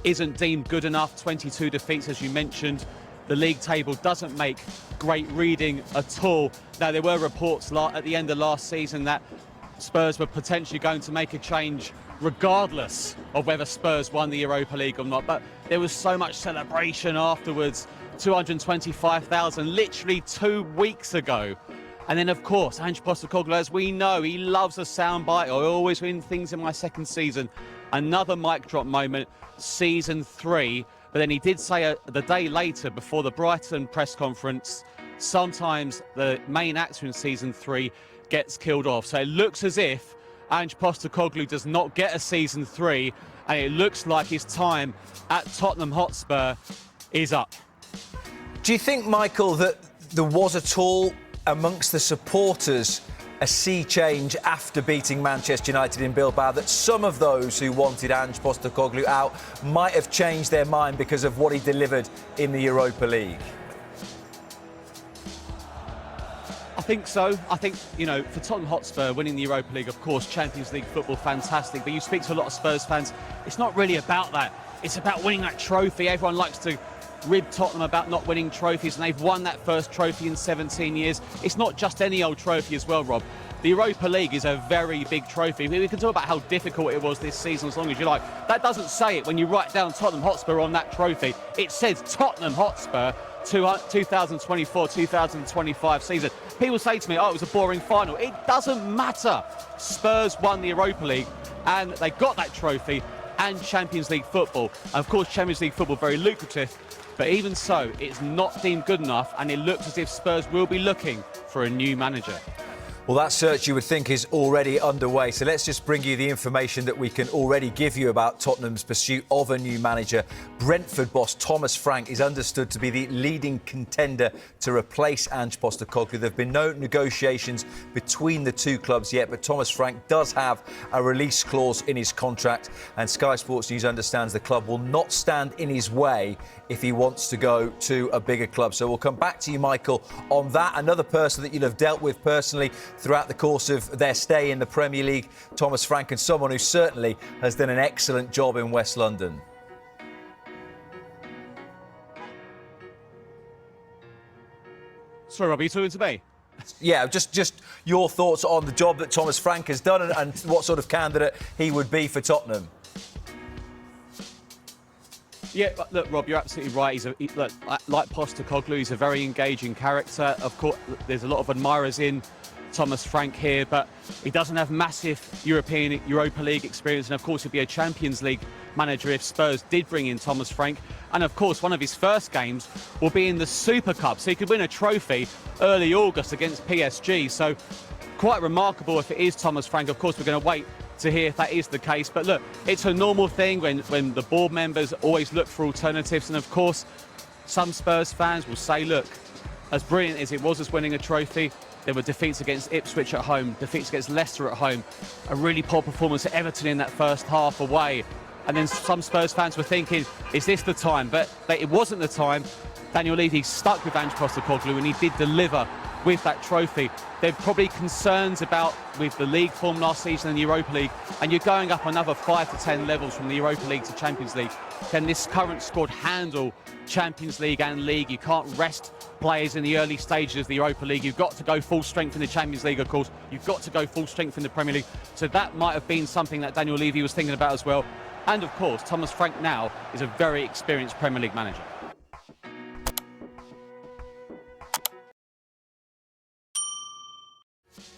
isn't deemed good enough. 22 defeats, as you mentioned. The league table doesn't make great reading at all. Now, there were reports at the end of last season that Spurs were potentially going to make a change regardless of whether Spurs won the Europa League or not. But there was so much celebration afterwards. 225,000 literally 2 weeks ago. And then, of course, Ange Postecoglou, as we know, he loves a soundbite. I always win things in my second season. Another mic drop moment, season 3. But then he did say the day later, before the Brighton press conference, sometimes the main actor in season 3 gets killed off. So it looks as if Ange Postecoglou does not get a season 3, and it looks like his time at Tottenham Hotspur is up. Do you think, Michael, that there was at all amongst the supporters a sea change after beating Manchester United in Bilbao, that some of those who wanted Ange Postecoglou out might have changed their mind because of what he delivered in the Europa League? I think so. I think, you know, for Tottenham Hotspur, winning the Europa League, of course, Champions League football, fantastic. But you speak to a lot of Spurs fans, it's not really about that. It's about winning that trophy. Everyone likes to rib Tottenham about not winning trophies, and they've won that first trophy in 17 years. It's not just any old trophy as well, Rob. The Europa League is a very big trophy. We can talk about how difficult it was this season as long as you like. That doesn't say it when you write down Tottenham Hotspur on that trophy. It says Tottenham Hotspur 2024-2025 season. People say to me, oh, it was a boring final. It doesn't matter. Spurs won the Europa League and they got that trophy and Champions League football. Of course, Champions League football, very lucrative. But even so, it's not deemed good enough, and it looks as if Spurs will be looking for a new manager. Well, that search, you would think, is already underway. So let's just bring you the information that we can already give you about Tottenham's pursuit of a new manager. Brentford boss Thomas Frank is understood to be the leading contender to replace Ange Postecoglou. There have been no negotiations between the two clubs yet, but Thomas Frank does have a release clause in his contract, and Sky Sports News understands the club will not stand in his way if he wants to go to a bigger club. So we'll come back to you, Michael, on that. Another person that you'll have dealt with personally throughout the course of their stay in the Premier League, Thomas Frank, and someone who certainly has done an excellent job in West London. Sorry, Rob, are you talking to me? Yeah, just your thoughts on the job that Thomas Frank has done and what sort of candidate he would be for Tottenham. Yeah, look, Rob, you're absolutely right. Look, like Postecoglou, he's a very engaging character. Of course, there's a lot of admirers in Thomas Frank here, but he doesn't have massive Europa League experience, and of course he'd be a Champions League manager if Spurs did bring in Thomas Frank. And of course, one of his first games will be in the Super Cup, so he could win a trophy early August against PSG. So quite remarkable if it is Thomas Frank. Of course, we're going to wait to hear if that is the case. But look, it's a normal thing when the board members always look for alternatives. And of course, some Spurs fans will say, look, as brilliant as it was as winning a trophy, there were defeats against Ipswich at home, defeats against Leicester at home, a really poor performance at Everton in that first half away. And then some Spurs fans were thinking, is this the time? But it wasn't the time. Daniel Levy stuck with Ange Postecoglou and he did deliver with that trophy. There are probably concerns with the league form last season and the Europa League, and you're going up another 5 to 10 levels from the Europa League to Champions League. Can this current squad handle Champions League and League? You can't rest players in the early stages of the Europa League. You've got to go full strength in the Champions League, of course. You've got to go full strength in the Premier League. So that might have been something that Daniel Levy was thinking about as well. And of course, Thomas Frank now is a very experienced Premier League manager.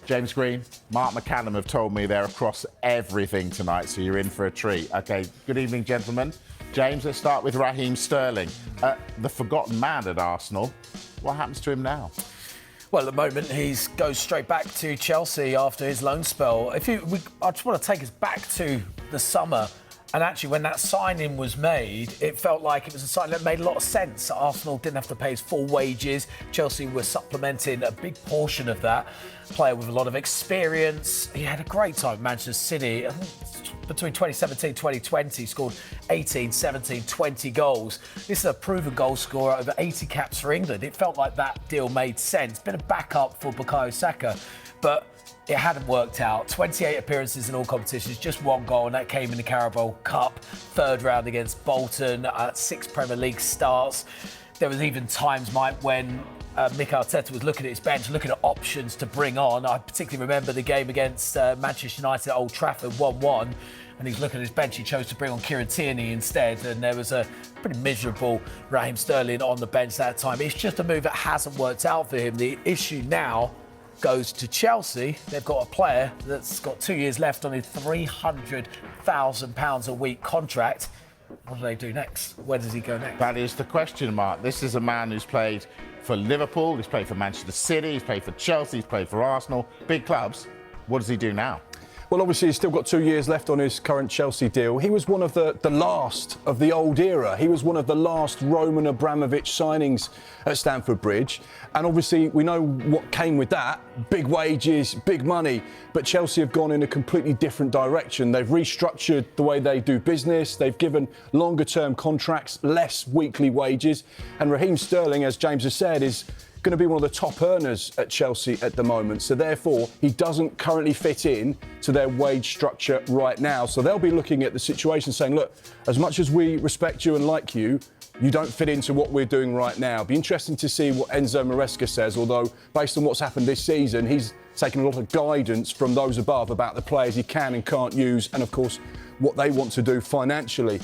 James Green, Mark McCallum have told me they're across everything tonight, so you're in for a treat. OK, good evening, gentlemen. James, let's start with Raheem Sterling. The forgotten man at Arsenal. What happens to him now? Well, at the moment, he goes straight back to Chelsea after his loan spell. I just want to take us back to the summer. And actually, when that signing was made, it felt like it was a signing that made a lot of sense. Arsenal didn't have to pay his full wages. Chelsea were supplementing a big portion of that. Player with a lot of experience. He had a great time at Manchester City. I think between 2017 and 2020, he scored 18, 17, 20 goals. This is a proven goal scorer, over 80 caps for England. It felt like that deal made sense. Bit of backup for Bukayo Saka. But it hadn't worked out. 28 appearances in all competitions, just one goal, and that came in the Carabao Cup, third round against Bolton, 6 Premier League starts. There was even times, Mike, when Mikel Arteta was looking at his bench, looking at options to bring on. I particularly remember the game against Manchester United at Old Trafford, 1-1, and he's looking at his bench. He chose to bring on Kieran Tierney instead, and there was a pretty miserable Raheem Sterling on the bench that time. It's just a move that hasn't worked out for him. The issue now goes to Chelsea. They've got a player that's got 2 years left on his £300,000 a week contract. What do they do next? Where does he go next? That is the question mark. This is a man who's played for Liverpool, he's played for Manchester City, he's played for Chelsea, he's played for Arsenal, big clubs. What does he do now? Well, obviously, he's still got 2 years left on his current Chelsea deal. He was one of the last of the old era. He was one of the last Roman Abramovich signings at Stamford Bridge. And obviously, we know what came with that. Big wages, big money. But Chelsea have gone in a completely different direction. They've restructured the way they do business. They've given longer-term contracts, less weekly wages. And Raheem Sterling, as James has said, is going to be one of the top earners at Chelsea at the moment. So therefore, he doesn't currently fit in to their wage structure right now. So they'll be looking at the situation saying, look, as much as we respect you and like you, you don't fit into what we're doing right now. Be interesting to see what Enzo Maresca says, although based on what's happened this season, he's taken a lot of guidance from those above about the players he can and can't use, and of course, what they want to do financially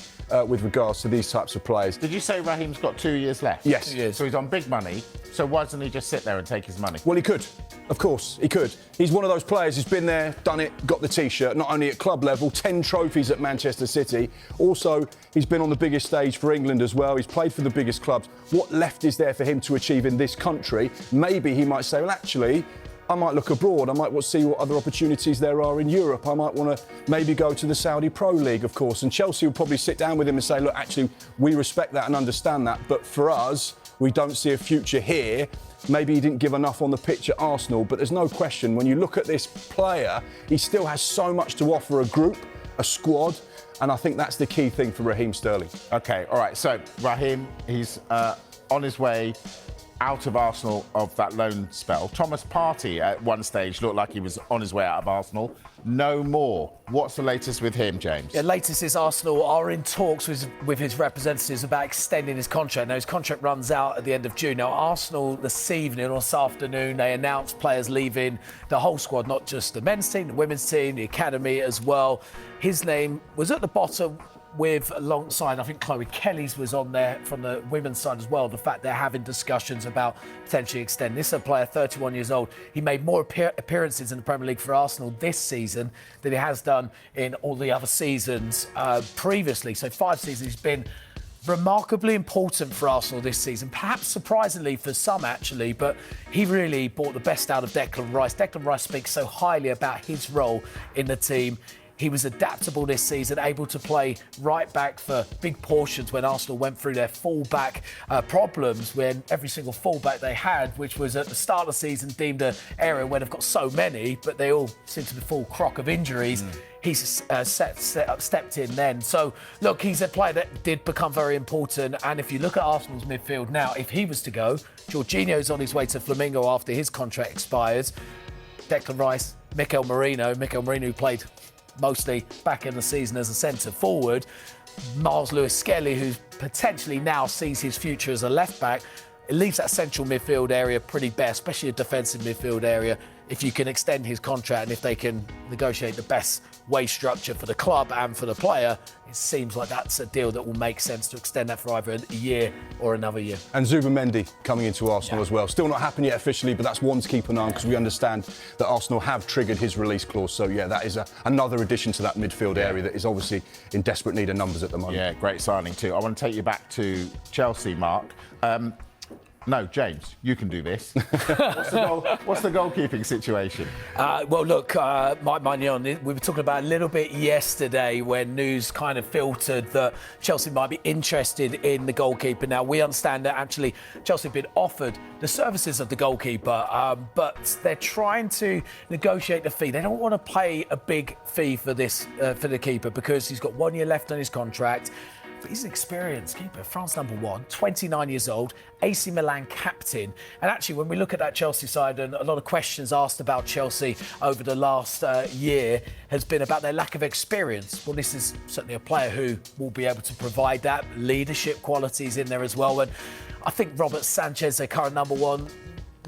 with regards to these types of players. Did you say Raheem's got 2 years left? Yes. So he's on big money. So why doesn't he just sit there and take his money? Well, he could. Of course, he could. He's one of those players who's been there, done it, got the T-shirt, not only at club level, 10 trophies at Manchester City. Also, he's been on the biggest stage for England as well. He's played for the biggest clubs. What left is there for him to achieve in this country? Maybe he might say, well, actually, I might look abroad. I might want to see what other opportunities there are in Europe. I might want to maybe go to the Saudi Pro League, of course. And Chelsea will probably sit down with him and say, look, actually, we respect that and understand that. But for us, we don't see a future here. Maybe he didn't give enough on the pitch at Arsenal. But there's no question, when you look at this player, he still has so much to offer a group, a squad. And I think that's the key thing for Raheem Sterling. OK, all right. So Raheem, he's on his way out of Arsenal of that loan spell. Thomas Partey at one stage looked like he was on his way out of Arsenal. No more. What's the latest with him, James? The latest is Arsenal are in talks with his representatives about extending his contract. Now, his contract runs out at the end of June. Now, Arsenal this evening or this afternoon, they announced players leaving the whole squad, not just the men's team, the women's team, the academy as well. His name was at the bottom with alongside, I think Chloe Kelly's was on there from the women's side as well. The fact they're having discussions about potentially extending. This is a player, 31 years old. He made more appearances in the Premier League for Arsenal this season than he has done in all the other seasons previously. So 5 seasons. He's been remarkably important for Arsenal this season, perhaps surprisingly for some actually, but he really brought the best out of Declan Rice. Declan Rice speaks so highly about his role in the team. He was adaptable this season, able to play right back for big portions when Arsenal went through their full-back problems, when every single full-back they had, which was at the start of the season deemed an area where they've got so many, but they all seem to be full crock of injuries. He's stepped in then. So, look, he's a player that did become very important. And if you look at Arsenal's midfield now, if he was to go, Jorginho's on his way to Flamengo after his contract expires. Declan Rice, Mikel Merino who played mostly back in the season as a centre-forward. Miles Lewis-Skelly, who potentially now sees his future as a left-back. It leaves that central midfield area pretty bare, especially a defensive midfield area, if you can extend his contract and if they can negotiate the best wage structure for the club and for the player. It seems like that's a deal that will make sense to extend that for either a year or another year. And Zubimendi coming into Arsenal as well. Still not happened yet officially, but that's one to keep an eye on because we understand that Arsenal have triggered his release clause. So, yeah, that is another addition to that midfield area that is obviously in desperate need of numbers at the moment. Yeah, great signing too. I want to take you back to Chelsea, Mark. No, James, you can do this. What's the goalkeeping situation? Well, look, mind you, on this, we were talking about a little bit yesterday when news kind of filtered that Chelsea might be interested in the goalkeeper. Now, we understand that actually Chelsea have been offered the services of the goalkeeper, but they're trying to negotiate the fee. They don't want to pay a big fee for this for the keeper because he's got 1 year left on his contract. He's an experienced keeper, France #1, 29 years old, AC Milan captain. And actually, when we look at that Chelsea side, and a lot of questions asked about Chelsea over the last year has been about their lack of experience. Well, this is certainly a player who will be able to provide that. Leadership qualities in there as well. And I think Robert Sanchez, their current #1,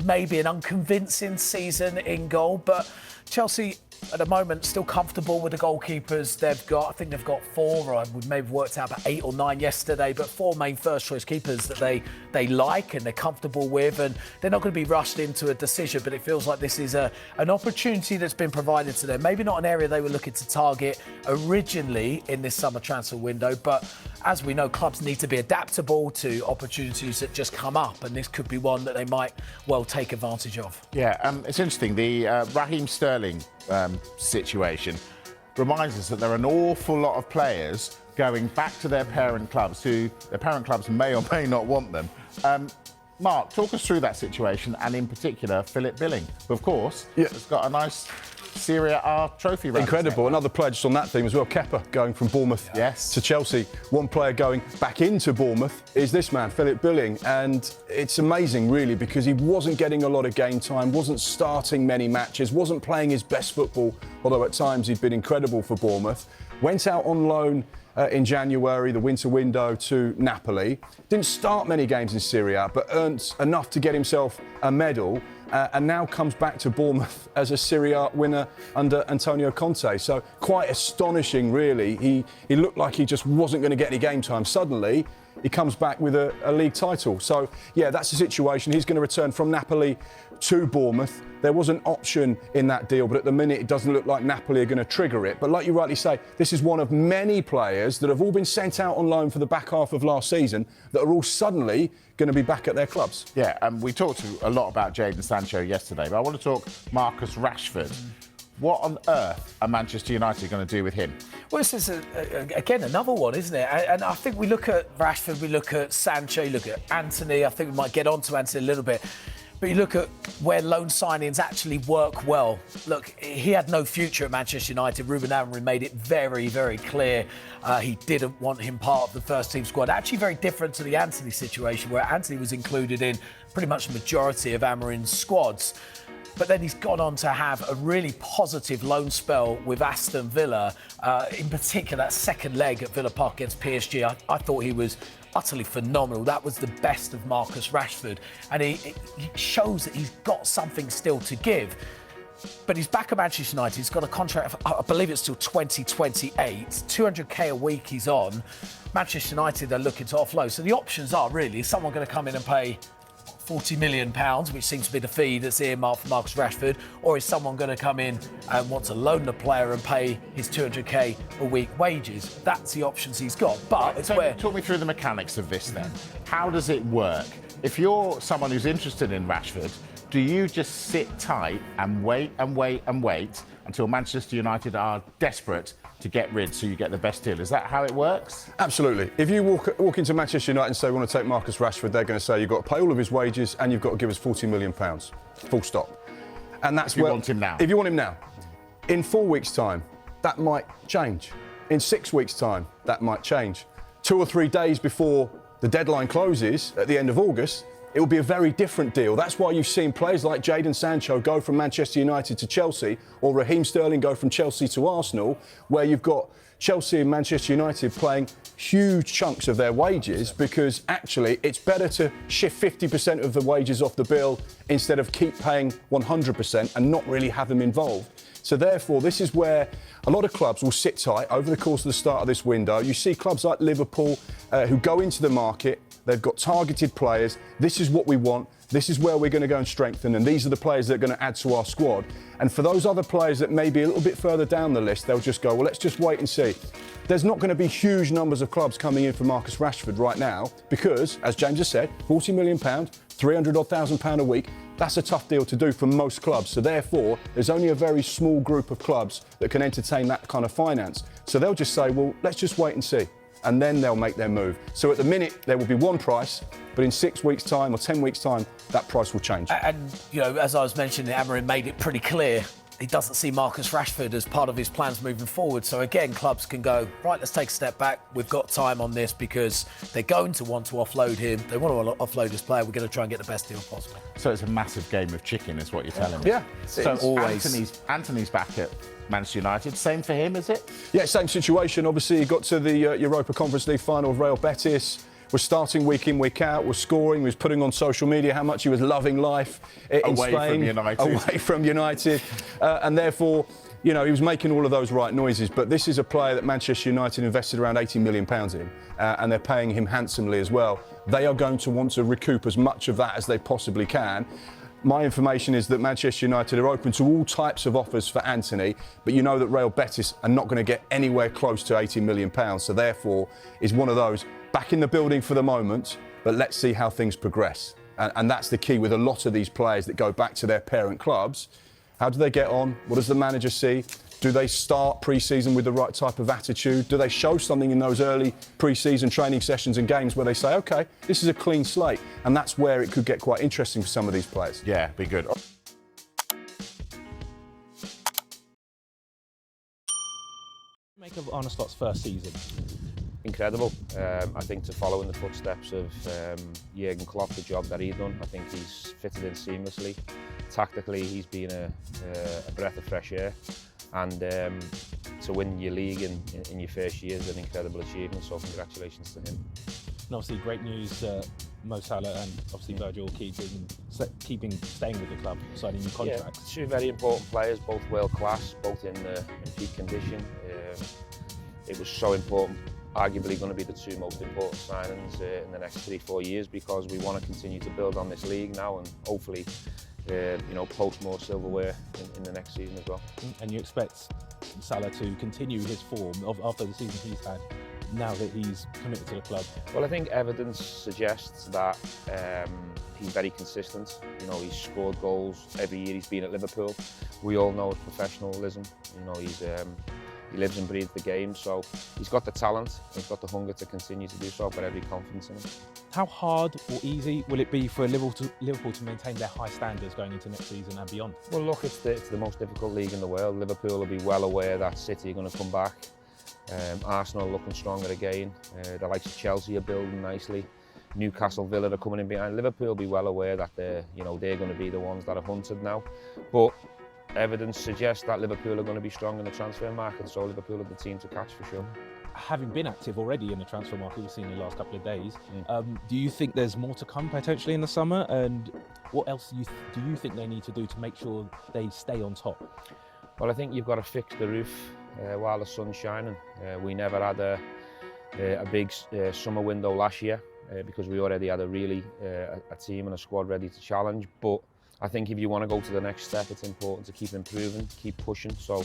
maybe an unconvincing season in goal, but Chelsea at the moment still comfortable with the goalkeepers they've got. I think they've got 4, or we may have worked out about 8 or 9 yesterday, but 4 main first choice keepers that they like and they're comfortable with, and they're not going to be rushed into a decision, but it feels like this is an opportunity that's been provided to them. Maybe not an area they were looking to target originally in this summer transfer window, but as we know, clubs need to be adaptable to opportunities that just come up, and this could be one that they might well take advantage of. Yeah, it's interesting. The Raheem Sterling situation reminds us that there are an awful lot of players going back to their parent clubs who their parent clubs may or may not want them. Mark, talk us through that situation, and in particular, Philip Billing, who, of course, has got a nice Serie A trophy round. Incredible. Another player just on that theme as well, Kepa, going from Bournemouth to Chelsea. One player going back into Bournemouth is this man, Philip Billing. And it's amazing, really, because he wasn't getting a lot of game time, wasn't starting many matches, wasn't playing his best football, although at times he'd been incredible for Bournemouth. Went out on loan in January, the winter window, to Napoli. Didn't start many games in Serie A, but earned enough to get himself a medal. And now comes back to Bournemouth as a Serie A winner under Antonio Conte. So quite astonishing, really. He looked like he just wasn't going to get any game time. Suddenly, he comes back with a league title. So, yeah, that's the situation. He's going to return from Napoli to Bournemouth. There was an option in that deal, but at the minute it doesn't look like Napoli are going to trigger it. But like you rightly say, this is one of many players that have all been sent out on loan for the back half of last season that are all suddenly going to be back at their clubs. Yeah, and we talked a lot about Jadon Sancho yesterday, but I want to talk Marcus Rashford. What on earth are Manchester United going to do with him? Well, this is, again, another one, isn't it? And I think we look at Rashford, we look at Sancho, you look at Anthony. I think we might get on to Anthony a little bit. But you look at where loan signings actually work well. Look, he had no future at Manchester United. Ruben Amorim made it very, very clear he didn't want him part of the first team squad. Actually very different to the Anthony situation, where Anthony was included in pretty much the majority of Amorim's squads. But then he's gone on to have a really positive loan spell with Aston Villa. In particular, that second leg at Villa Park against PSG, I thought he was utterly phenomenal. That was the best of Marcus Rashford. And he shows that he's got something still to give. But he's back at Manchester United. He's got a contract, I believe it's till 2028. 200k a week he's on. Manchester United are looking to offload. So the options are really, is someone going to come in and pay £40 million, which seems to be the fee that's earmarked for Marcus Rashford, or is someone going to come in and want to loan the player and pay his 200k a week wages? That's the options he's got. But it's where... Talk me through the mechanics of this then. How does it work? If you're someone who's interested in Rashford, do you just sit tight and wait and wait and wait until Manchester United are desperate to get rid, so you get the best deal? Is that how it works? Absolutely. If you walk into Manchester United and say, we want to take Marcus Rashford, they're going to say, you've got to pay all of his wages and you've got to give us £40 million. Full stop. And that's if you want him now. If you want him now. In 4 weeks' time, that might change. In 6 weeks' time, that might change. 2 or 3 days before the deadline closes at the end of August, it will be a very different deal. That's why you've seen players like Jadon Sancho go from Manchester United to Chelsea, or Raheem Sterling go from Chelsea to Arsenal, where you've got Chelsea and Manchester United playing huge chunks of their wages, because actually it's better to shift 50% of the wages off the bill instead of keep paying 100% and not really have them involved. So therefore, this is where a lot of clubs will sit tight over the course of the start of this window. You see clubs like Liverpool who go into the market. They've got targeted players. This is what we want. This is where we're going to go and strengthen. And these are the players that are going to add to our squad. And for those other players that may be a little bit further down the list, they'll just go, well, let's just wait and see. There's not going to be huge numbers of clubs coming in for Marcus Rashford right now because, as James has said, £40 million, £300,000 a week. That's a tough deal to do for most clubs. So therefore, there's only a very small group of clubs that can entertain that kind of finance. So they'll just say, well, let's just wait and see. And then they'll make their move. So at the minute, there will be one price, but in 6 weeks' time or 10 weeks' time, that price will change. And, you know, as I was mentioning, Amorim made it pretty clear he doesn't see Marcus Rashford as part of his plans moving forward. So again, clubs can go, right, let's take a step back. We've got time on this because they're going to want to offload him. They want to offload this player. We're going to try and get the best deal possible. So it's a massive game of chicken, is what you're telling me. Yeah. So Always. Anthony's back at Manchester United. Same for him, is it? Yeah, same situation. Obviously, he got to the Europa Conference League final of Real Betis. Was starting week in, week out, was scoring, was putting on social media how much he was loving life in Spain. Away from United. And therefore, you know, he was making all of those right noises. But this is a player that Manchester United invested around £80 million in, and they're paying him handsomely as well. They are going to want to recoup as much of that as they possibly can. My information is that Manchester United are open to all types of offers for Anthony, but you know that Real Betis are not going to get anywhere close to £80 million. So therefore, is one of those back in the building for the moment, but let's see how things progress. And that's the key with a lot of these players that go back to their parent clubs. How do they get on? What does the manager see? Do they start pre-season with the right type of attitude? Do they show something in those early pre-season training sessions and games where they say, OK, this is a clean slate? And that's where it could get quite interesting for some of these players. Yeah, be good. Make of Arne Slot's first season? Incredible. I think to follow in the footsteps of Jurgen Klopp, the job that he's done, I think he's fitted in seamlessly. Tactically, he's been a breath of fresh air, and to win your league in your first year is an incredible achievement, so congratulations to him. And obviously great news, Mo Salah and obviously Virgil staying with the club, signing new contracts. Yeah, two very important players, both world class, both in peak condition. It was so important, arguably going to be the two most important signings in the next 3-4 years, because we want to continue to build on this league now and hopefully you know, poach more silverware in the next season as well. And you expect Salah to continue his form after the season he's had, now that he's committed to the club? Well, I think evidence suggests that he's very consistent. You know, he's scored goals every year he's been at Liverpool. We all know his professionalism. You know, he lives and breathes the game, so he's got the talent, he's got the hunger to continue to do so. I've got every confidence in him. How hard or easy will it be for Liverpool to maintain their high standards going into next season and beyond? Well, look, it's the most difficult league in the world. Liverpool will be well aware that City are going to come back. Arsenal are looking stronger again. The likes of Chelsea are building nicely. Newcastle, Villa are coming in behind. Liverpool will be well aware that they're going to be the ones that are hunted now. But evidence suggests that Liverpool are going to be strong in the transfer market, so Liverpool are the team to catch for sure. Having been active already in the transfer market, we've seen in the last couple of days, do you think there's more to come potentially in the summer? And what else do you think they need to do to make sure they stay on top? Well, I think you've got to fix the roof while the sun's shining. We never had a big summer window last year because we already had a team and a squad ready to challenge. But I think if you want to go to the next step, it's important to keep improving, keep pushing. So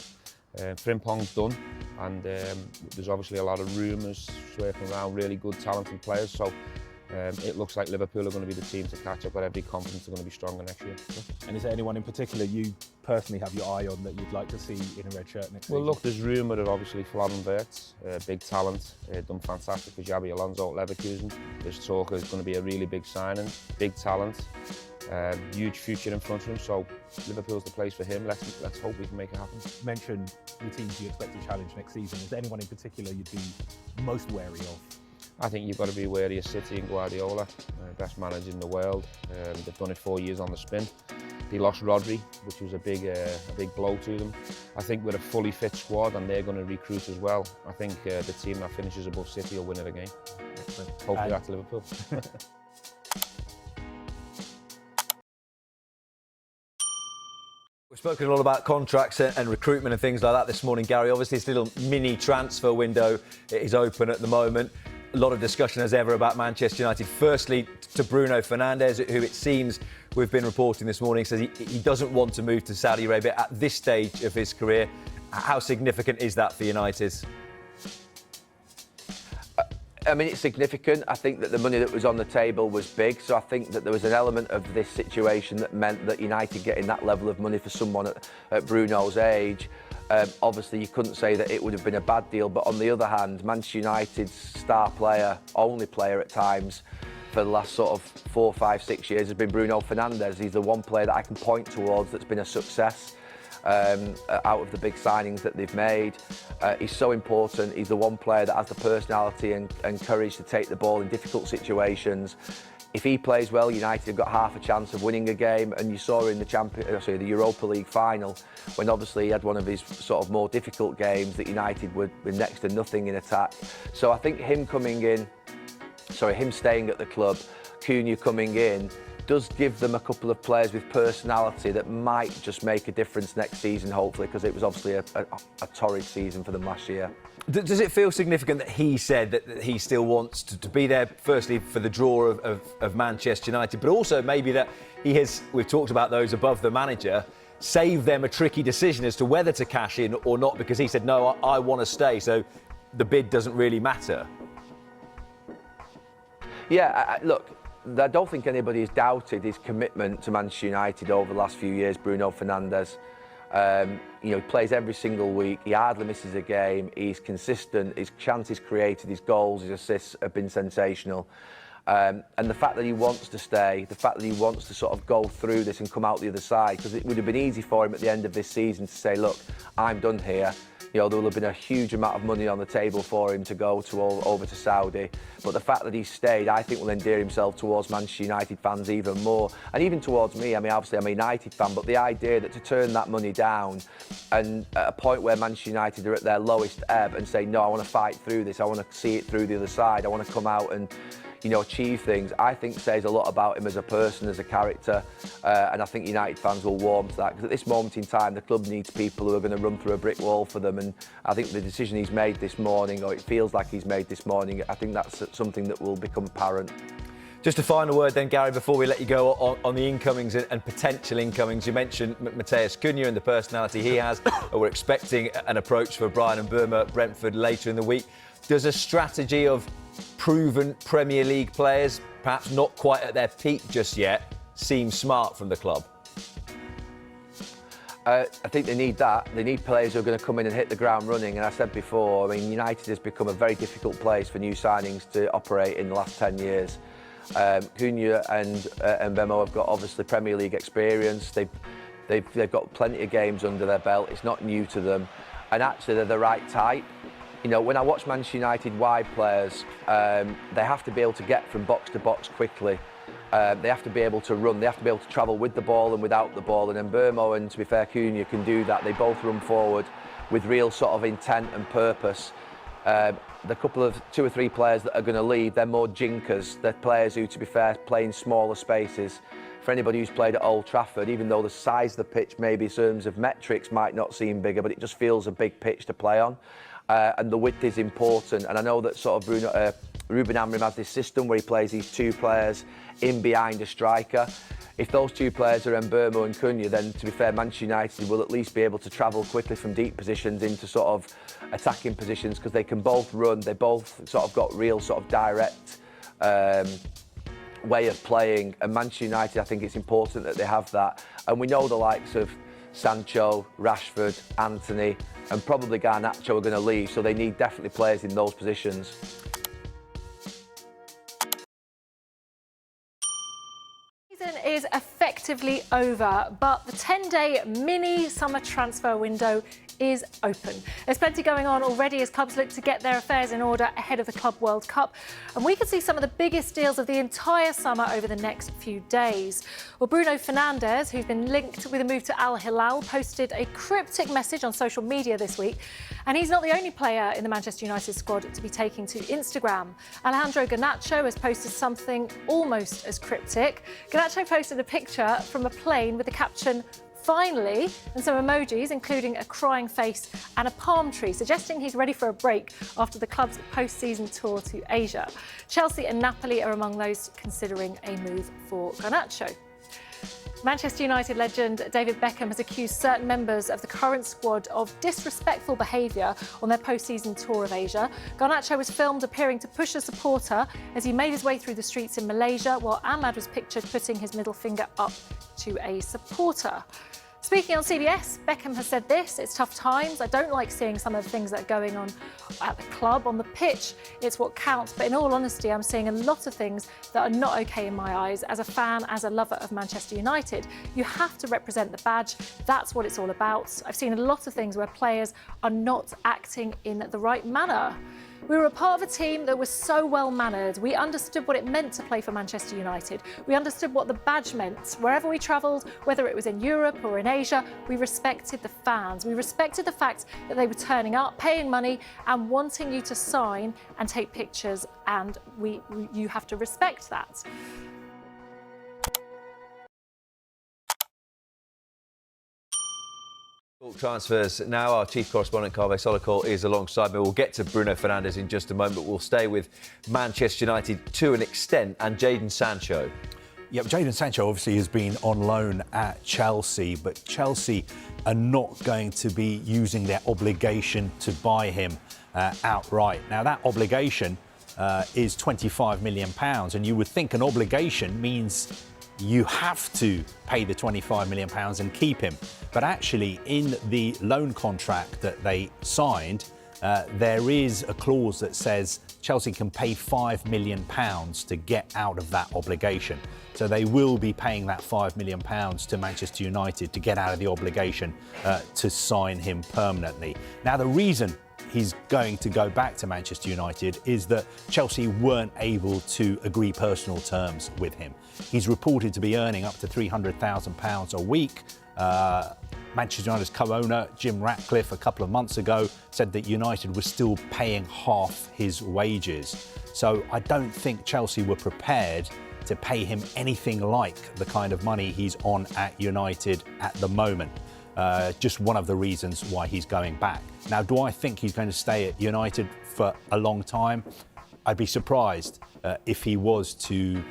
Frimpong's done, and there's obviously a lot of rumours swirling around really good, talented players. So it looks like Liverpool are going to be the team to catch. I've got every confidence they're going to be stronger next year. And is there anyone in particular you personally have your eye on that you'd like to see in a red shirt next season? Well, look, there's rumour of obviously Florian Wirtz, big talent, done fantastic for Xabi Alonso at Leverkusen. There's talk it's going to be a really big signing, big talent, huge future in front of him. So Liverpool's the place for him. Let's hope we can make it happen. Mention the teams you expect to challenge next season. Is there anyone in particular you'd be most wary of? I think you've got to be wary of City and Guardiola, best manager in the world. They've done it 4 years on the spin. They lost Rodri, which was a big blow to them. I think with a fully fit squad, and they're going to recruit as well, I think the team that finishes above City will win it again. Hopefully that's Liverpool. We've spoken a lot about contracts and recruitment and things like that this morning, Gary. Obviously, this little mini transfer window is open at the moment. A lot of discussion as ever about Manchester United. Firstly, to Bruno Fernandez, who it seems we've been reporting this morning, says he doesn't want to move to Saudi Arabia at this stage of his career. How significant is that for United? I mean, it's significant. I think that the money that was on the table was big, so I think that there was an element of this situation that meant that United getting that level of money for someone at Bruno's age, obviously you couldn't say that it would have been a bad deal, but on the other hand, Manchester United's star player, only player at times, for the last sort of 4, 5, 6 years has been Bruno Fernandez. He's the one player that I can point towards that's been a success. Out of the big signings that they've made. He's so important. He's the one player that has the personality and courage to take the ball in difficult situations. If he plays well, United have got half a chance of winning a game, and you saw in the Europa League final, when obviously he had one of his sort of more difficult games, that United were next to nothing in attack. So I think him staying at the club, Cunha coming in, does give them a couple of players with personality that might just make a difference next season, hopefully, because it was obviously a torrid season for them last year. Does it feel significant that he said that he still wants to be there, firstly, for the draw of Manchester United, but also maybe that he has, we've talked about those above the manager, saved them a tricky decision as to whether to cash in or not, because he said, no, I want to stay, so the bid doesn't really matter? Yeah, look, I don't think anybody's doubted his commitment to Manchester United over the last few years, Bruno Fernandez. He plays every single week, he hardly misses a game, he's consistent, his chances created, his goals, his assists have been sensational. And the fact that he wants to stay, the fact that he wants to sort of go through this and come out the other side, because it would have been easy for him at the end of this season to say, look, I'm done here. There will have been a huge amount of money on the table for him to go over to Saudi. But the fact that he's stayed, I think, will endear himself towards Manchester United fans even more. And even towards me. I mean, obviously, I'm a United fan, but the idea that to turn that money down and at a point where Manchester United are at their lowest ebb and say, no, I want to fight through this, I want to see it through the other side, I want to come out and achieve things, I think says a lot about him as a person, as a character, and I think United fans will warm to that, because at this moment in time the club needs people who are going to run through a brick wall for them, and I think the decision he's made this morning, or it feels like he's made this morning, I think that's something that will become apparent. Just a final word then, Gary, before we let you go on the incomings and potential incomings. You mentioned Matheus Cunha and the personality he has. We're expecting an approach for Brian Mbeumo at Brentford later in the week. Does a strategy of proven Premier League players, perhaps not quite at their peak just yet, seem smart from the club? I think they need that. They need players who are going to come in and hit the ground running. And I said before, I mean, United has become a very difficult place for new signings to operate in the last 10 years. Cunha and Mbeumo have got obviously Premier League experience. They've got plenty of games under their belt. It's not new to them. And actually, they're the right type. When I watch Manchester United wide players, they have to be able to get from box to box quickly. They have to be able to run. They have to be able to travel with the ball and without the ball. And Mbeumo and, to be fair, Cunha can do that. They both run forward with real sort of intent and purpose. The couple of 2 or 3 players that are going to leave, they're more jinkers. They're players who, to be fair, play in smaller spaces. For anybody who's played at Old Trafford, even though the size of the pitch, maybe in terms of metrics, might not seem bigger, but it just feels a big pitch to play on. And the width is important. And I know that sort of Ruben Amorim has this system where he plays these 2 players in behind a striker. If those 2 players are Mbeumo and Cunha, then to be fair, Manchester United will at least be able to travel quickly from deep positions into sort of attacking positions, because they can both run. They both sort of got real sort of direct way of playing. And Manchester United, I think it's important that they have that. And we know the likes of Sancho, Rashford, Anthony, and probably Garnacho are going to leave, so they need definitely players in those positions. Is effectively over, but the 10-day mini summer transfer window is open. There's plenty going on already as clubs look to get their affairs in order ahead of the Club World Cup, and we could see some of the biggest deals of the entire summer over the next few days. Well, Bruno Fernandez, who's been linked with a move to Al Hilal, posted a cryptic message on social media this week, and he's not the only player in the Manchester United squad to be taking to Instagram. Alejandro Garnacho has posted something almost as cryptic. Garnacho posted a picture from a plane with the caption, "Finally," and some emojis, including a crying face and a palm tree, suggesting he's ready for a break after the club's post-season tour to Asia. Chelsea and Napoli are among those considering a move for Garnacho. Manchester United legend David Beckham has accused certain members of the current squad of disrespectful behaviour on their post-season tour of Asia. Garnacho was filmed appearing to push a supporter as he made his way through the streets in Malaysia, while Ahmad was pictured putting his middle finger up to a supporter. Speaking on CBS, Beckham has said this: "It's tough times. I don't like seeing some of the things that are going on at the club. On the pitch, it's what counts. But in all honesty, I'm seeing a lot of things that are not okay in my eyes. As a fan, as a lover of Manchester United, you have to represent the badge. That's what it's all about. I've seen a lot of things where players are not acting in the right manner." We were a part of a team that was so well-mannered. We understood what it meant to play for Manchester United. We understood what the badge meant. Wherever we travelled, whether it was in Europe or in Asia, we respected the fans. We respected the fact that they were turning up, paying money and wanting you to sign and take pictures, and you have to respect that. Transfers now. Our chief correspondent Carve Solikol is alongside me. We'll get to Bruno Fernandez in just a moment, but we'll stay with Manchester United to an extent and Jadon Sancho. Yeah, Jadon Sancho obviously has been on loan at Chelsea, but Chelsea are not going to be using their obligation to buy him outright. Now, that obligation is £25 million, and you would think an obligation means you have to pay the £25 million and keep him. But actually, in the loan contract that they signed, there is a clause that says Chelsea can pay £5 million to get out of that obligation. So they will be paying that £5 million to Manchester United to get out of the obligation to sign him permanently. Now, the reason he's going to go back to Manchester United is that Chelsea weren't able to agree personal terms with him. He's reported to be earning up to £300,000 a week. Manchester United's co-owner, Jim Ratcliffe, a couple of months ago said that United was still paying half his wages. So I don't think Chelsea were prepared to pay him anything like the kind of money he's on at United at the moment. Just one of the reasons why he's going back. Now, do I think he's going to stay at United for a long time? I'd be surprised if he was to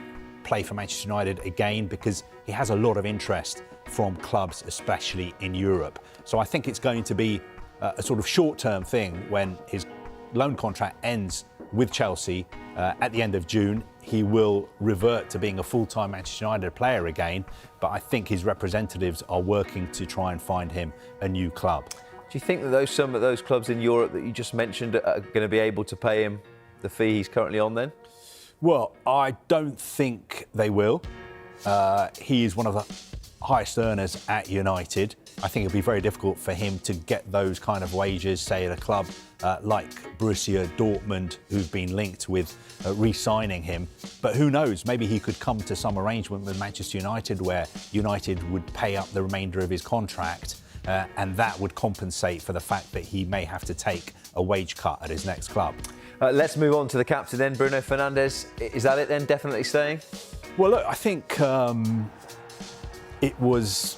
play for Manchester United again, because he has a lot of interest from clubs, especially in Europe. So I think it's going to be a sort of short-term thing. When his loan contract ends with Chelsea at the end of June, he will revert to being a full-time Manchester United player again, but I think his representatives are working to try and find him a new club. Do you think that some of those clubs in Europe that you just mentioned are going to be able to pay him the fee he's currently on then? Well, I don't think they will. He is one of the highest earners at United. I think it'll be very difficult for him to get those kind of wages, say, at a club like Borussia Dortmund, who've been linked with re-signing him. But who knows, maybe he could come to some arrangement with Manchester United where United would pay up the remainder of his contract, and that would compensate for the fact that he may have to take a wage cut at his next club. Let's move on to the captain then, Bruno Fernandez. Is that it then, definitely staying? Well, look, I think it was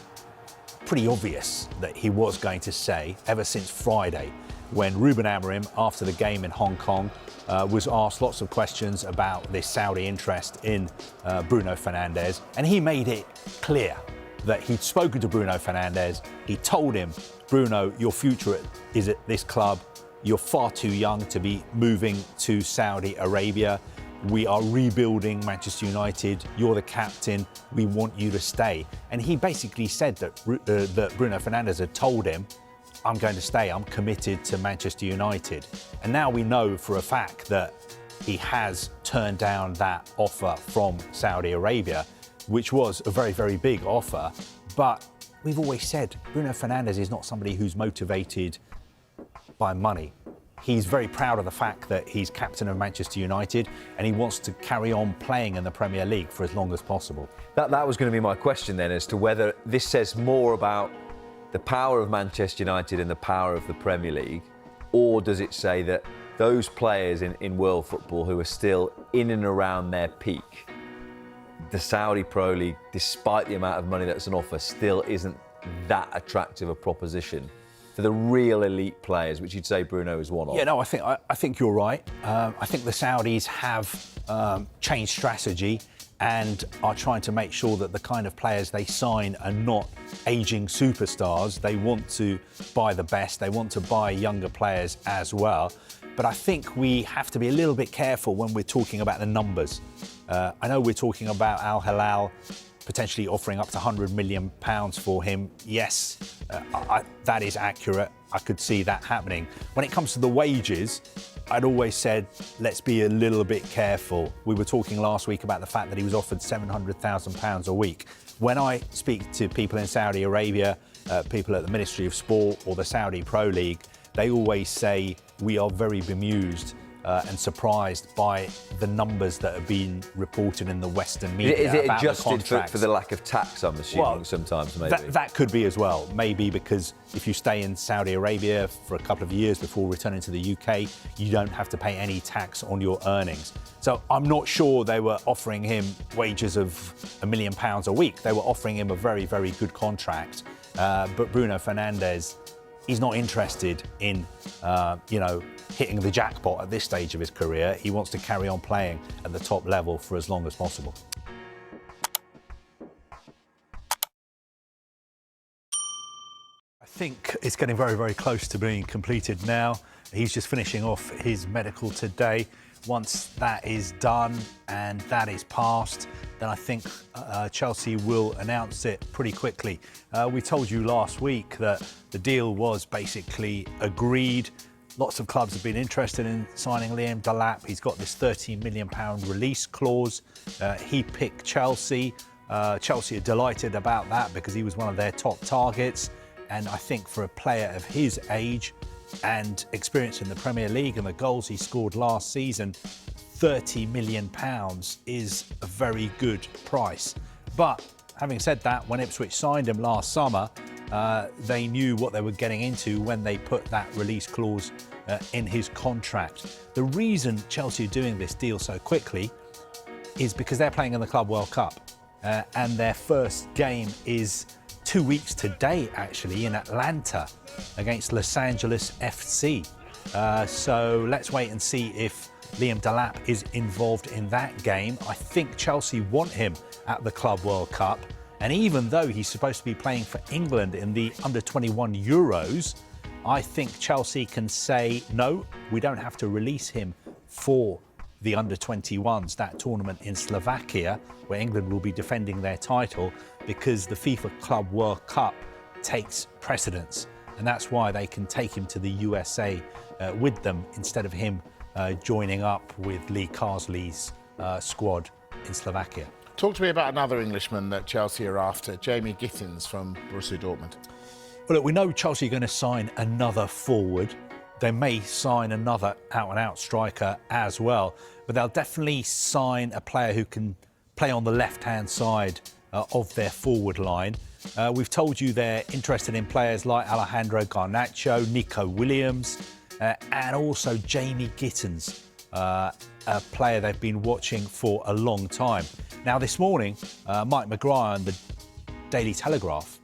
pretty obvious that he was going to stay ever since Friday, when Ruben Amorim, after the game in Hong Kong, was asked lots of questions about this Saudi interest in Bruno Fernandez, and he made it clear that he'd spoken to Bruno Fernandez. He told him, Bruno, your future is at this club. You're far too young to be moving to Saudi Arabia. We are rebuilding Manchester United. You're the captain. We want you to stay. And he basically said that Bruno Fernandez had told him, I'm going to stay. I'm committed to Manchester United. And now we know for a fact that he has turned down that offer from Saudi Arabia, which was a very, very big offer. But we've always said Bruno Fernandez is not somebody who's motivated by money. He's very proud of the fact that he's captain of Manchester United, and he wants to carry on playing in the Premier League for as long as possible. That was going to be my question then, as to whether this says more about the power of Manchester United and the power of the Premier League, or does it say that those players in world football who are still in and around their peak, the Saudi Pro League, despite the amount of money that's on offer, still isn't that attractive a proposition for the real elite players, which you'd say Bruno is one of? Yeah, no, I think you're right. I think the Saudis have changed strategy, and are trying to make sure that the kind of players they sign are not ageing superstars. They want to buy the best, they want to buy younger players as well. But I think we have to be a little bit careful when we're talking about the numbers. I know we're talking about Al Hilal potentially offering up to £100 million for him. Yes, that is accurate. I could see that happening. When it comes to the wages, I'd always said, let's be a little bit careful. We were talking last week about the fact that he was offered £700,000 a week. When I speak to people in Saudi Arabia, people at the Ministry of Sport or the Saudi Pro League, they always say we are very bemused and surprised by the numbers that have been reported in the Western media. Is it about adjusted for the lack of tax, I'm assuming, sometimes, maybe? That could be as well. Maybe because if you stay in Saudi Arabia for a couple of years before returning to the UK, you don't have to pay any tax on your earnings. So I'm not sure they were offering him wages of £1 million a week. They were offering him a very, very good contract. But Bruno Fernandez, he's not interested in, hitting the jackpot at this stage of his career. He wants to carry on playing at the top level for as long as possible. I think it's getting very, very close to being completed now. He's just finishing off his medical today. Once that is done and that is passed, then I think Chelsea will announce it pretty quickly. We told you last week that the deal was basically agreed. Lots of clubs have been interested in signing Liam Delap. He's got this £13 million release clause. He picked Chelsea. Chelsea are delighted about that because he was one of their top targets. And I think for a player of his age and experience in the Premier League and the goals he scored last season, £30 million is a very good price. But having said that, when Ipswich signed him last summer, they knew what they were getting into when they put that release clause in his contract. The reason Chelsea are doing this deal so quickly is because they're playing in the Club World Cup and their first game is 2 weeks today, actually, in Atlanta against Los Angeles FC. So let's wait and see if Liam Delap is involved in that game. I think Chelsea want him at the Club World Cup. And even though he's supposed to be playing for England in the under-21 Euros, I think Chelsea can say, no, we don't have to release him for the under-21s, that tournament in Slovakia, where England will be defending their title, because the FIFA Club World Cup takes precedence. And that's why they can take him to the USA with them instead of him joining up with Lee Carsley's squad in Slovakia. Talk to me about another Englishman that Chelsea are after, Jamie Gittins from Borussia Dortmund. Well, look, we know Chelsea are going to sign another forward. They may sign another out-and-out striker as well, but they'll definitely sign a player who can play on the left-hand side of their forward line. We've told you they're interested in players like Alejandro Garnacho, Nico Williams, and also Jamie Gittins, a player they've been watching for a long time. Now, this morning, Mike Maguire and the Daily Telegraph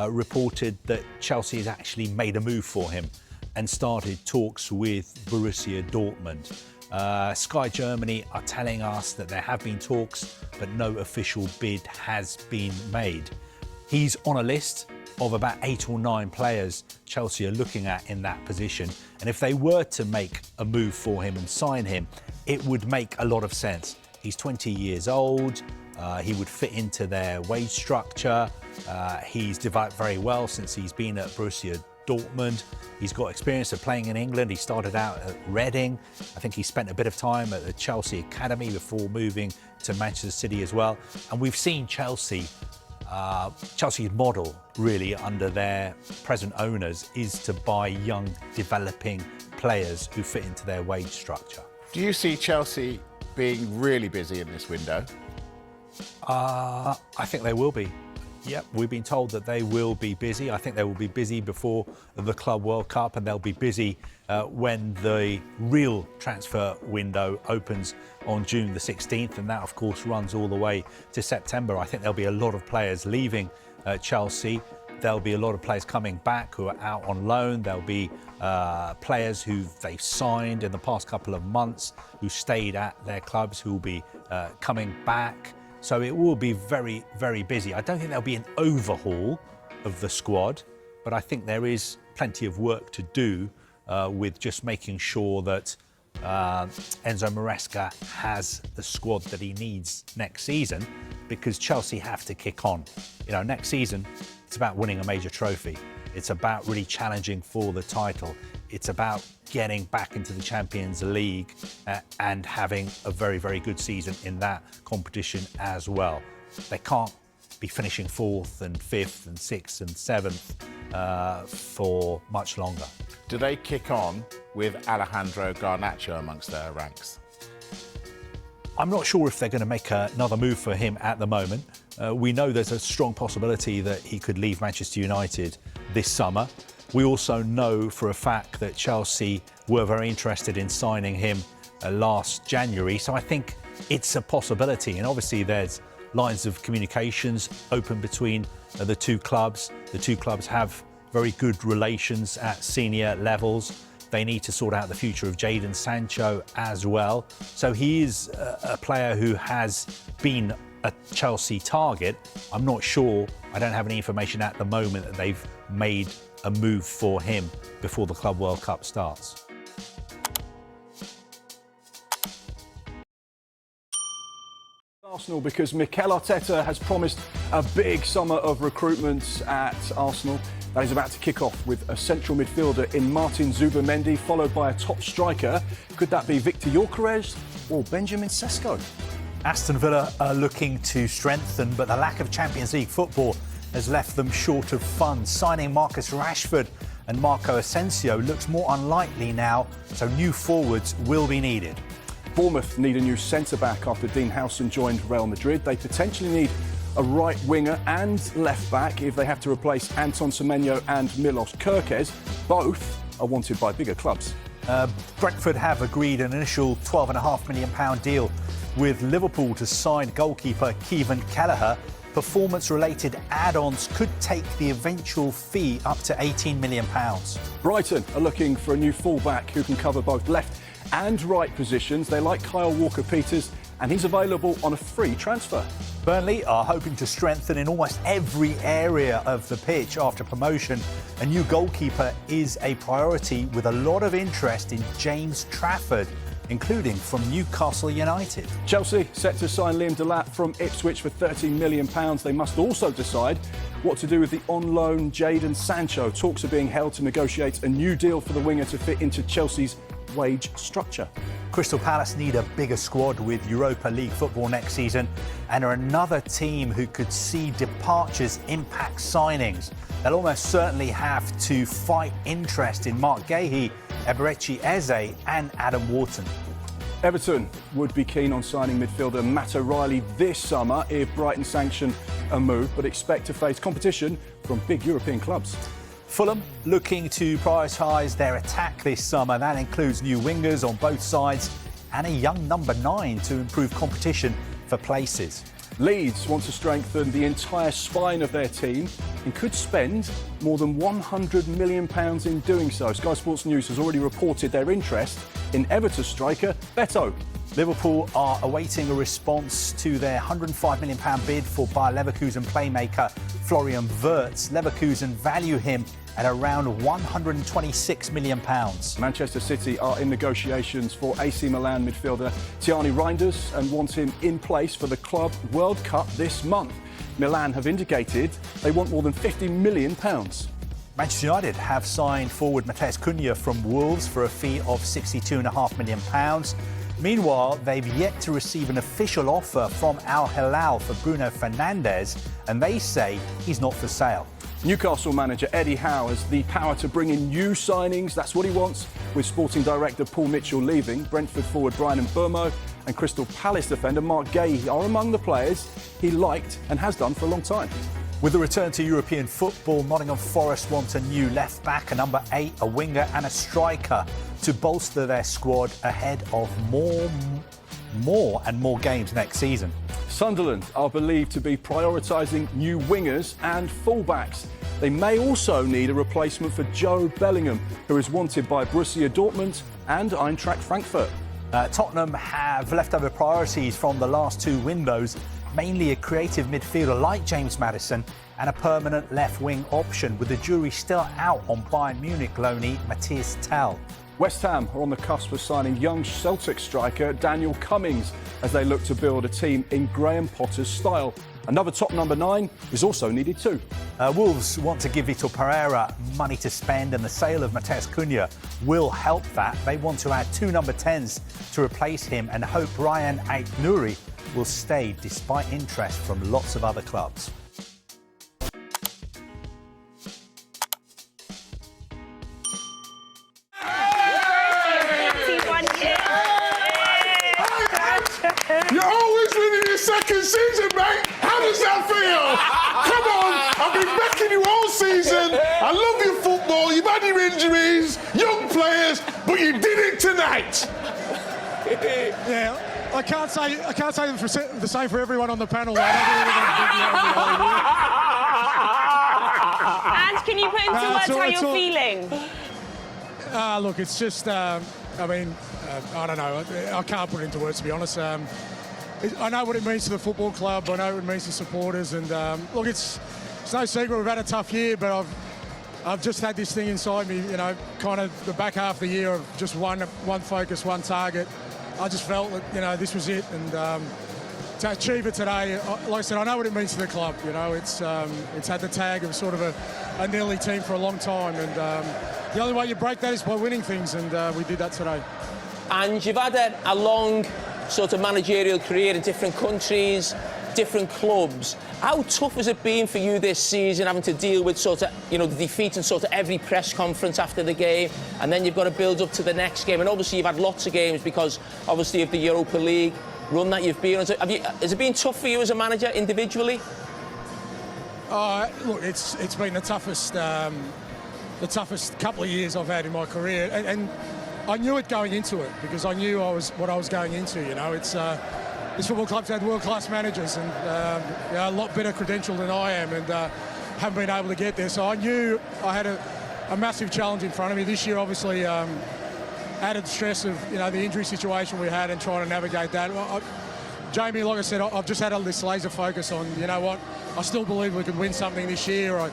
reported that Chelsea has actually made a move for him and started talks with Borussia Dortmund. Sky Germany are telling us that there have been talks, but no official bid has been made. He's on a list of about 8 or 9 players Chelsea are looking at in that position. And if they were to make a move for him and sign him, it would make a lot of sense. He's 20 years old. He would fit into their wage structure. He's developed very well since he's been at Borussia Dortmund. He's got experience of playing in England. He started out at Reading. I think he spent a bit of time at the Chelsea Academy before moving to Manchester City as well. And we've seen Chelsea's model, really, under their present owners, is to buy young, developing players who fit into their wage structure. Do you see Chelsea being really busy in this window? I think they will be. Yep, we've been told that they will be busy. I think they will be busy before the Club World Cup, and they'll be busy when the real transfer window opens on June the 16th, and that, of course, runs all the way to September. I think there'll be a lot of players leaving Chelsea. There'll be a lot of players coming back who are out on loan. There'll be players who they've signed in the past couple of months who stayed at their clubs who will be coming back. So it will be very, very busy. I don't think there'll be an overhaul of the squad, but I think there is plenty of work to do with just making sure that Enzo Maresca has the squad that he needs next season, because Chelsea have to kick on. You know, next season, it's about winning a major trophy. It's about really challenging for the title. It's about getting back into the Champions League and having a very, very good season in that competition as well. They can't be finishing 4th and 5th and 6th and 7th for much longer. Do they kick on with Alejandro Garnacho amongst their ranks? I'm not sure if they're going to make another move for him at the moment. We know there's a strong possibility that he could leave Manchester United this summer. We also know for a fact that Chelsea were very interested in signing him last January. So I think it's a possibility. And obviously there's lines of communications open between the two clubs. The two clubs have very good relations at senior levels. They need to sort out the future of Jadon Sancho as well. So he is a player who has been a Chelsea target. I'm not sure, I don't have any information at the moment that they've made a move for him before the Club World Cup starts. Arsenal, because Mikel Arteta has promised a big summer of recruitments at Arsenal. That is about to kick off with a central midfielder in Martin Zubimendi, followed by a top striker. Could that be Victor Gyökeres or Benjamin Sesko? Aston Villa are looking to strengthen, but the lack of Champions League football has left them short of funds. Signing Marcus Rashford and Marco Asensio looks more unlikely now, so new forwards will be needed. Bournemouth need a new centre-back after Dean Howson joined Real Madrid. They potentially need a right winger and left-back if they have to replace Anton Semenyo and Milos Kerkez. Both are wanted by bigger clubs. Brentford have agreed an initial £12.5 million deal with Liverpool to sign goalkeeper Kevin Kelleher. Performance-related add-ons could take the eventual fee up to £18 million. Brighton are looking for a new full-back who can cover both left and right positions. They like Kyle Walker-Peters, and he's available on a free transfer. Burnley are hoping to strengthen in almost every area of the pitch after promotion. A new goalkeeper is a priority, with a lot of interest in James Trafford, including from Newcastle United. Chelsea set to sign Liam Delap from Ipswich for £13 million. They must also decide what to do with the on-loan Jadon Sancho. Talks are being held to negotiate a new deal for the winger to fit into Chelsea's wage structure. Crystal Palace need a bigger squad with Europa League football next season, and are another team who could see departures impact signings. They'll almost certainly have to fight interest in Mark Gahey, Eberechi Eze and Adam Wharton. Everton would be keen on signing midfielder Matt O'Reilly this summer if Brighton sanction a move, but expect to face competition from big European clubs. Fulham looking to prioritise their attack this summer. That includes new wingers on both sides and a young number 9 to improve competition for places. Leeds want to strengthen the entire spine of their team and could spend more than £100 million in doing so. Sky Sports News has already reported their interest in Everton striker Beto. Liverpool are awaiting a response to their £105 million bid for Bayer Leverkusen playmaker Florian Wirtz. Leverkusen value him at around £126 million. Manchester City are in negotiations for AC Milan midfielder Tierney Reinders and want him in place for the Club World Cup this month. Milan have indicated they want more than £50 million. Manchester United have signed forward Matheus Cunha from Wolves for a fee of £62.5 million. Meanwhile, they've yet to receive an official offer from Al Hilal for Bruno Fernandez, and they say he's not for sale. Newcastle manager Eddie Howe has the power to bring in new signings. That's what he wants, with sporting director Paul Mitchell leaving. Brentford forward Brian Mbeumo and Crystal Palace defender Mark Gahey are among the players he liked and has done for a long time. With the return to European football, Nottingham Forest want a new left-back, a number 8, a winger and a striker to bolster their squad ahead of more and more games next season. Sunderland are believed to be prioritising new wingers and fullbacks. They may also need a replacement for Joe Bellingham, who is wanted by Borussia Dortmund and Eintracht Frankfurt. Tottenham have leftover priorities from the last 2 windows mainly a creative midfielder like James Maddison and a permanent left-wing option, with the jury still out on Bayern Munich loanee Matthias Tel. West Ham are on the cusp of signing young Celtic striker Daniel Cummings as they look to build a team in Graham Potter's style. Another top number 9 is also needed too. Wolves want to give Vitor Pereira money to spend, and the sale of Mateus Cunha will help that. They want to add 2 number 10s to replace him and hope Ryan Aït-Nouri will stay despite interest from lots of other clubs. You're always winning your second season, mate. How does that feel? Come on, I've been backing you all season. I love your football. You've had your injuries, young players, but you did it tonight. Yeah, I can't say the same for everyone on the panel. And can you put into words how you're feeling? Look, it's just, I don't know. I can't put it into words, to be honest. I know what it means to the football club. I know what it means to supporters. And look, it's no secret we've had a tough year, but I've just had this thing inside me, you know, kind of the back half of the year of just one focus, one target. I just felt that, you know, this was it. And to achieve it today, like I said, I know what it means to the club. You know, it's had the tag of sort of a nearly team for a long time. And the only way you break that is by winning things. And we did that today. And you've had a long sort of managerial career in different countries, different clubs. How tough has it been for you this season, having to deal with sort of, you know, the defeat in sort of every press conference after the game, and then you've got to build up to the next game, and obviously you've had lots of games because obviously of the Europa League run that you've been on. So has it been tough for you as a manager individually? Look, it's been the toughest couple of years I've had in my career, and I knew it going into it because I knew what I was going into. You know, it's this football club's had world-class managers and you know, a lot better credential than I am, and haven't been able to get there. So I knew I had a massive challenge in front of me this year. Obviously, added stress of, you know, the injury situation we had and trying to navigate that. Jamie, like I said, I've just had this laser focus on, you know what, I still believe we could win something this year.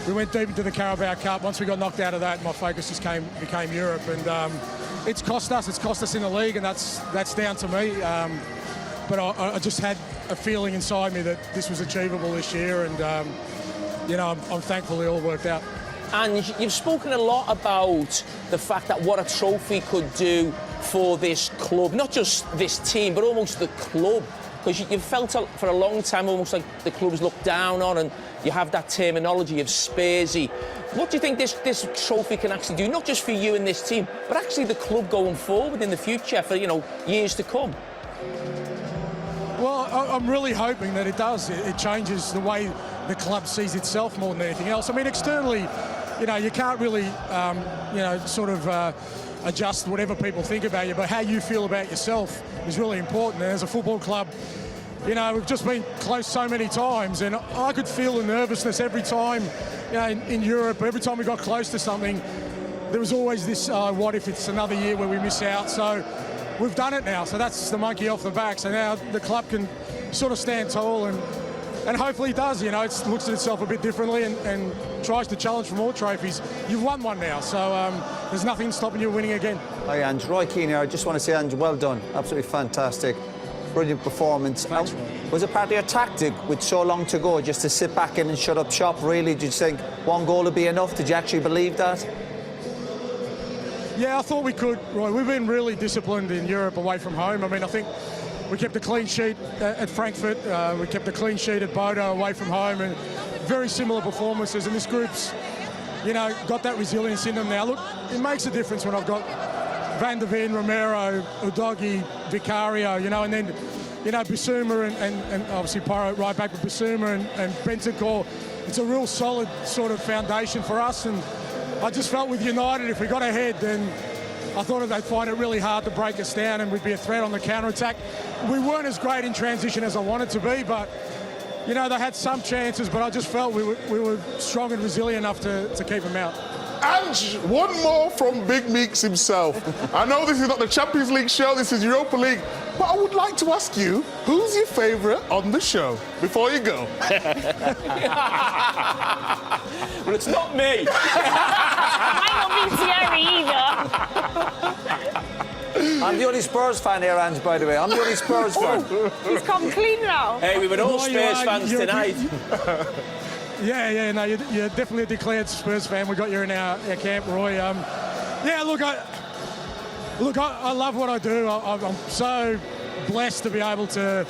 We went deep into the Carabao Cup. Once we got knocked out of that, my focus just became Europe, and it's cost us. It's cost us in the league, and that's down to me. But I just had a feeling inside me that this was achievable this year, and you know, I'm thankful it all worked out. And you've spoken a lot about the fact that what a trophy could do for this club, not just this team, but almost the club. Because you've felt for a long time almost like the club's looked down on, and you have that terminology of Spursy. What do you think this trophy can actually do, not just for you and this team, but actually the club going forward in the future for, you know, years to come? Well, I'm really hoping that it does. It changes the way the club sees itself more than anything else. I mean, externally, you know, you can't really, you know, sort of adjust whatever people think about you, but how you feel about yourself is really important. And as a football club, you know, we've just been close so many times, and I could feel the nervousness every time, you know, in Europe. Every time we got close to something, there was always this, what if it's another year where we miss out? So we've done it now, so that's the monkey off the back. So now the club can sort of stand tall, and hopefully it does. You know, it looks at itself a bit differently and tries to challenge for more trophies. You've won one now, so there's nothing stopping you winning again. Hi, Ange. Roy Keane here. I just want to say, Ange, well done. Absolutely fantastic. Brilliant performance. Thanks, was it part of your tactic with so long to go just to sit back in and shut up shop, really? Did you think one goal would be enough? Did you actually believe that? Yeah, I thought we could, Roy. We've been really disciplined in Europe away from home. I mean, I think we kept a clean sheet at Frankfurt. We kept a clean sheet at Bodo away from home, and very similar performances. And this group's, you know, got that resilience in them now. Look, it makes a difference when I've got Van der Ven, Romero, Udogi, Vicario, you know, and then, you know, Bissouma and obviously Pyro right back with Bissouma and Bentancur. It's a real solid sort of foundation for us, and I just felt with United, if we got ahead, then I thought they'd find it really hard to break us down, and we'd be a threat on the counter-attack. We weren't as great in transition as I wanted to be, but, you know, they had some chances, but I just felt we were strong and resilient enough to keep them out. And one more from Big Meeks himself. I know this is not the Champions League show, this is Europa League, But I would like to ask you, who's your favourite on the show before you go? Well, it's not me. Might not be Thierry either. I'm the only Spurs fan here, Ange, by the way. I'm the only Spurs fan. He's come clean now. Hey, we were all Spurs fans tonight. Yeah, no, you're definitely a declared Spurs fan. We got you in our camp, Roy. Yeah, look, I love what I do. I'm so blessed to be able to,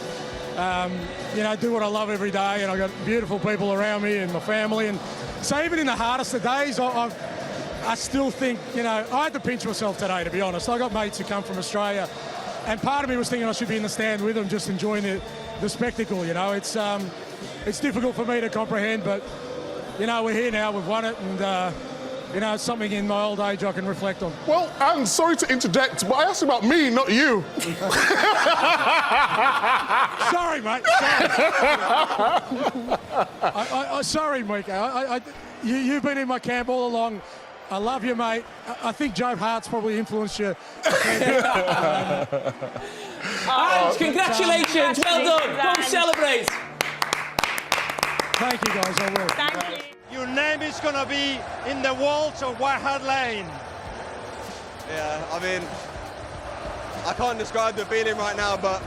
do what I love every day. And I've got beautiful people around me and my family. And so even in the hardest of days, I still think, I had to pinch myself today, to be honest. I got mates who come from Australia, and part of me was thinking I should be in the stand with them, just enjoying the spectacle, It's difficult for me to comprehend, but, we're here now, we've won it, and, it's something in my old age I can reflect on. Well, I'm sorry to interject, but I asked about me, not you. Sorry, mate. Sorry, Mika. You've been in my camp all along. I love you, mate. I think Joe Hart's probably influenced you. Ange, congratulations. Well done. Go and celebrate. Thank you, guys. I will. Thank you. Your name is going to be in the walls of White Hart Lane. Yeah, I mean, I can't describe the feeling right now, but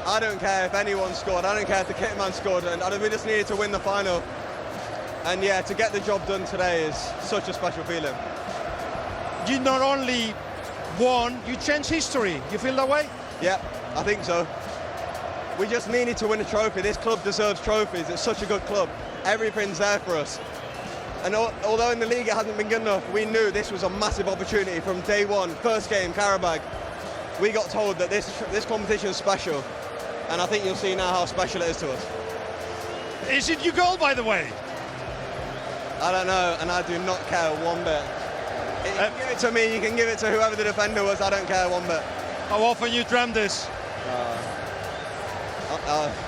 I don't care if anyone scored. I don't care if the kit man scored, and we just needed to win the final. And yeah, to get the job done today is such a special feeling. You not only won, you changed history. You feel that way? Yeah, I think so. We just needed to win a trophy. This club deserves trophies. It's such a good club. Everything's there for us. And although in the league it hasn't been good enough, we knew this was a massive opportunity from day one. First game, Karabag. We got told that this competition is special. And I think you'll see now how special it is to us. Is it your goal, by the way? I don't know, and I do not care one bit. You can give it to me, you can give it to whoever the defender was, I don't care one bit. How often you dreamt this?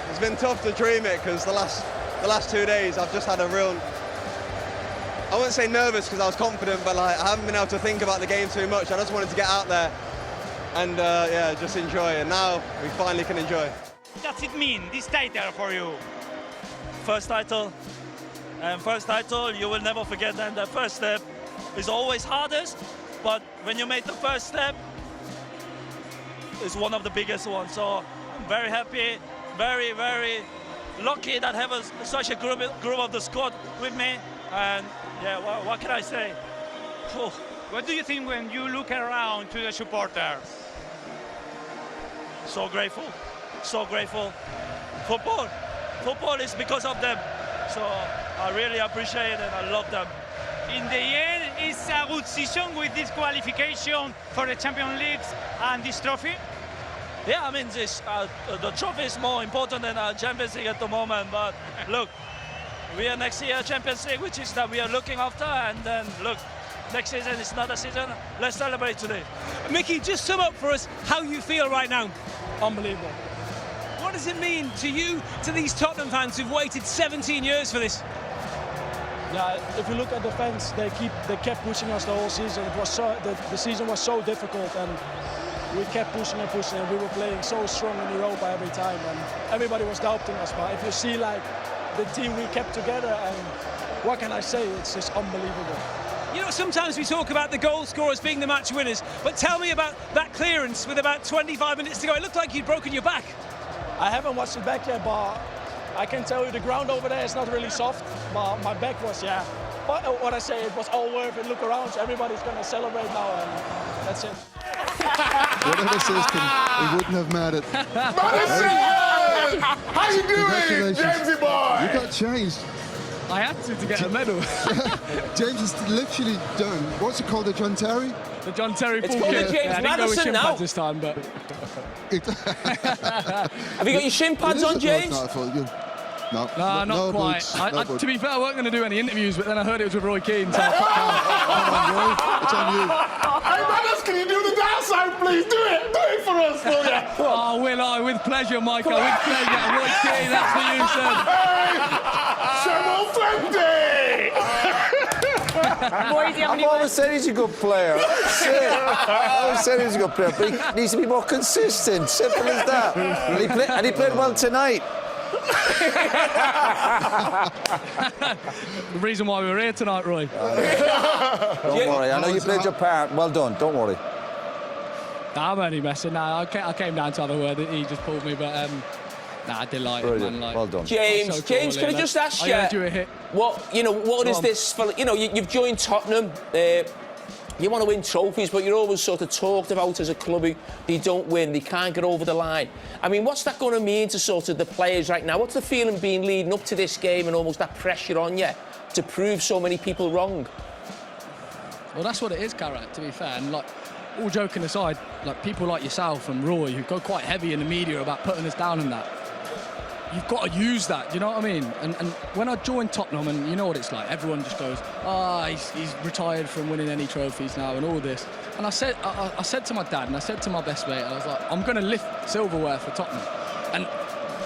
It's been tough to dream it, because the last 2 days I've just had a real, I wouldn't say nervous because I was confident, but I haven't been able to think about the game too much. I just wanted to get out there and just enjoy, and now we finally can enjoy. What does it mean, this title for you? First title. And first title, you will never forget that. The first step is always hardest, but when you make the first step, it's one of the biggest ones. So I'm very happy, very, very lucky that I have such a group of the squad with me. And yeah, what can I say? Whew. What do you think when you look around to the supporters? So grateful, so grateful. Football is because of them. So I really appreciate it and I love them. In the end, it's a good season with this qualification for the Champions League and this trophy? Yeah, I mean, the trophy is more important than our Champions League at the moment. But look, we are next year Champions League, which is that we are looking after. And then look, next season is another season. Let's celebrate today. Mickey, just sum up for us how you feel right now. Unbelievable. What does it mean to you, to these Tottenham fans who've waited 17 years for this? Yeah, if you look at the fans, they kept pushing us the whole season. It was the season was so difficult, and we kept pushing and pushing, and we were playing so strong in Europa every time, and everybody was doubting us. But if you see like the team we kept together, and what can I say? It's just unbelievable. You know, sometimes we talk about the goal scorers being the match winners, but tell me about that clearance with about 25 minutes to go. It looked like you'd broken your back. I haven't watched it back yet, but I can tell you the ground over there is not really soft, but my back was, yeah. But what I say, it was all worth it. Look around, so everybody's going to celebrate now, and that's it. Whatever system, it wouldn't have mattered. Madison! How you doing, Jamesy boy? You got changed. I had to get a medal. James is literally done. What's it called, the John Terry? The John Terry It's full called kit. the James I didn't go with Madison shin now. pads this time, but... Have you got your shin pads on, James? No, not quite. Boots, To be fair, I wasn't going to do any interviews, but then I heard it was with Roy Keane, so I It's on you. Hey, Madison, can you do the downside, please? Do it for us, will ya? Oh, will I? With pleasure, Michael, with pleasure. Roy Keane, that's for you, sir. Hey, Sherwoods 20! I've always said he's a good player. That's it. I always said he's a good player, but he needs to be more consistent. Simple as that. And he played well tonight. The reason why we were here tonight, Roy. Don't worry, I know you played your part. Well done, don't worry. Nah, I'm only messing. Nah, I came down to have a word. He just pulled me, but nah, I did like it, man. Like, well done. James, so James, cool, can I just ask I you? heard you a hit. What is this for? You know, you've joined Tottenham. You want to win trophies, but you're always sort of talked about as a club who they don't win, they can't get over the line. I mean, what's that going to mean to sort of the players right now? What's the feeling being leading up to this game and almost that pressure on you to prove so many people wrong? Well, that's what it is, Cara, to be fair. And, like, all joking aside, like, people like yourself and Roy, who go quite heavy in the media about putting us down and that, you've got to use that, do you know what I mean? And when I joined Tottenham, and you know what it's like, everyone just goes, he's retired from winning any trophies now and all this. And I said to my dad and I said to my best mate, I was like, I'm going to lift silverware for Tottenham. And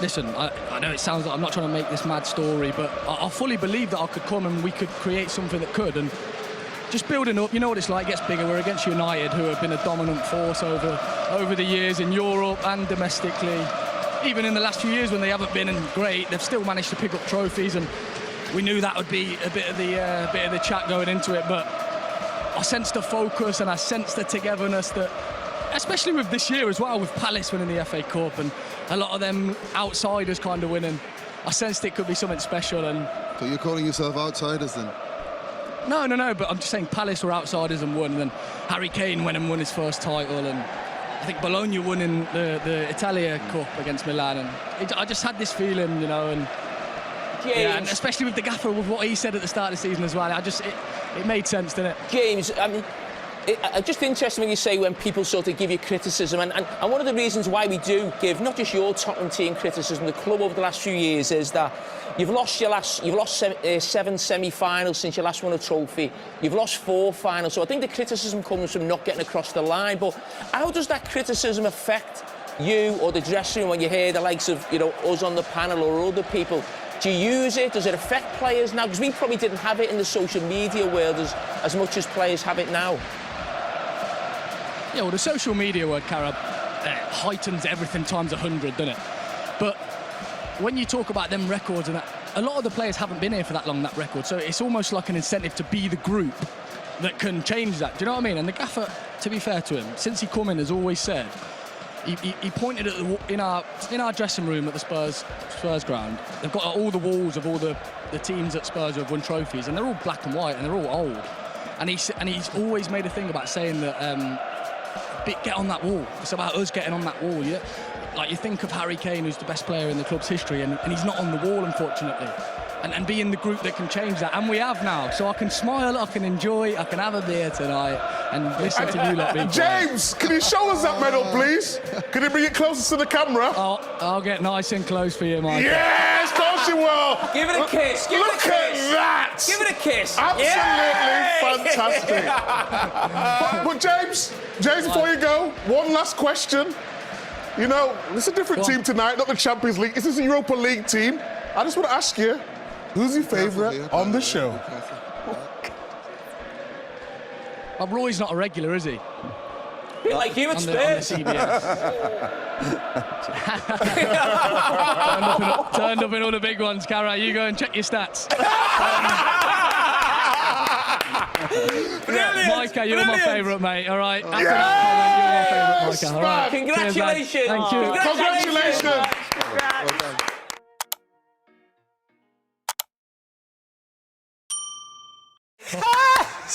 listen, I know it sounds like I'm not trying to make this mad story, but I fully believe that I could come and we could create something that could. And just building up, you know what it's like, it gets bigger. We're against United, who have been a dominant force over the years in Europe and domestically. Even in the last few years when they haven't been great, they've still managed to pick up trophies, and we knew that would be a bit of the chat going into it. But I sensed the focus and I sensed the togetherness that, especially with this year as well, with Palace winning the FA Cup and a lot of them outsiders kind of winning, I sensed it could be something special. And so you're calling yourself outsiders then? No, but I'm just saying Palace were outsiders and won, and then Harry Kane went and won his first title, and I think Bologna won in the Italia Cup against Milan, and I just had this feeling, you know, and James, yeah, and especially with the gaffer, with what he said at the start of the season as well, it made sense, didn't it? James, I mean, it's just interesting when you say when people sort of give you criticism, and one of the reasons why we do give not just your Tottenham team criticism, the club over the last few years, is that you've lost 7 semi-finals since you last won a trophy. You've lost 4 finals, so I think the criticism comes from not getting across the line. But how does that criticism affect you or the dressing room when you hear the likes of, you know, us on the panel or other people? Do you use it? Does it affect players now? Because we probably didn't have it in the social media world as much as players have it now. Yeah, well, the social media word, Cara, heightens everything times 100, doesn't it? But when you talk about them records and that, a lot of the players haven't been here for that long, that record, so it's almost like an incentive to be the group that can change that. Do you know what I mean? And the gaffer, to be fair to him, since he come in, has always said, he pointed at in our dressing room at the Spurs ground. They've got all the walls of all the teams at Spurs who have won trophies, and they're all black and white and they're all old. And he's always made a thing about saying that get on that wall. It's about us getting on that wall. Yeah? Like, you think of Harry Kane, who's the best player in the club's history, and he's not on the wall, unfortunately. And be in the group that can change that. And we have now. So I can smile, I can enjoy, I can have a beer tonight and listen to you lot. James, can you show us that medal, please? Can you bring it closer to the camera? I'll get nice and close for you, Mike. Yes, of course you will. Give it a kiss. Look at that. Give it a kiss. Absolutely fantastic. but James, before you go, one last question. You know, it's a different team tonight, not the Champions League. This is a Europa League team. I just want to ask you, who's your favourite on the show? Well, Roy's not a regular, is he? Bit like you at Spurs. Turned up in all the big ones, Cara. You go and check your stats. Brilliant. Micah, you're my favourite, mate. All right. After Yes, that comment, you're my favourite, Micah. All right. Congratulations. Thank you. Congratulations.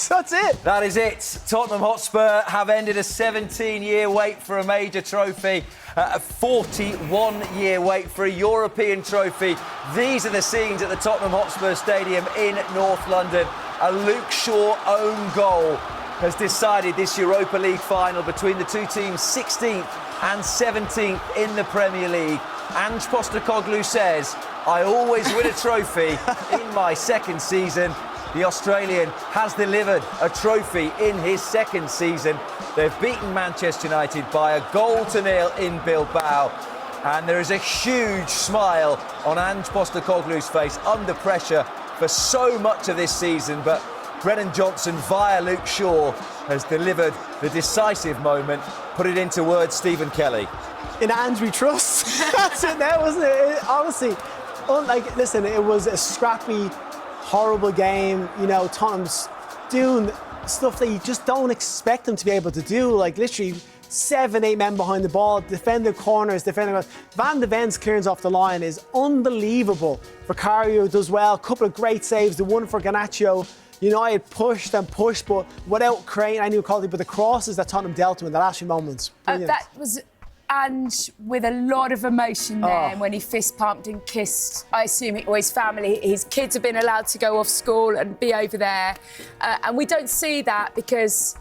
That's it. That is it. Tottenham Hotspur have ended a 17-year wait for a major trophy, a 41-year wait for a European trophy. These are the scenes at the Tottenham Hotspur Stadium in North London. A Luke Shaw own goal has decided this Europa League final between the two teams, 16th and 17th in the Premier League. Ange Postecoglou says, I always win a trophy in my second season. The Australian has delivered a trophy in his second season. They've beaten Manchester United by 1-0 in Bilbao. And there is a huge smile on Ange Postecoglou's face under pressure for so much of this season. But Brennan Johnson via Luke Shaw has delivered the decisive moment. Put it into words, Stephen Kelly. In hands we trust. That's it now, wasn't it? Honestly, listen, it was a scrappy, horrible game. You know, Tottenham's doing stuff that you just don't expect them to be able to do. Like, literally 7-8 men behind the ball, defending corners, Van de Ven's clearance off the line is unbelievable. Vicario does well, a couple of great saves, the one for Garnacho. United pushed and pushed, but without creating any quality. But the crosses that Tottenham dealt with in the last few moments, brilliant. That was, and with a lot of emotion there when he fist pumped and kissed, I assume, his family. His kids have been allowed to go off school and be over there. And we don't see that because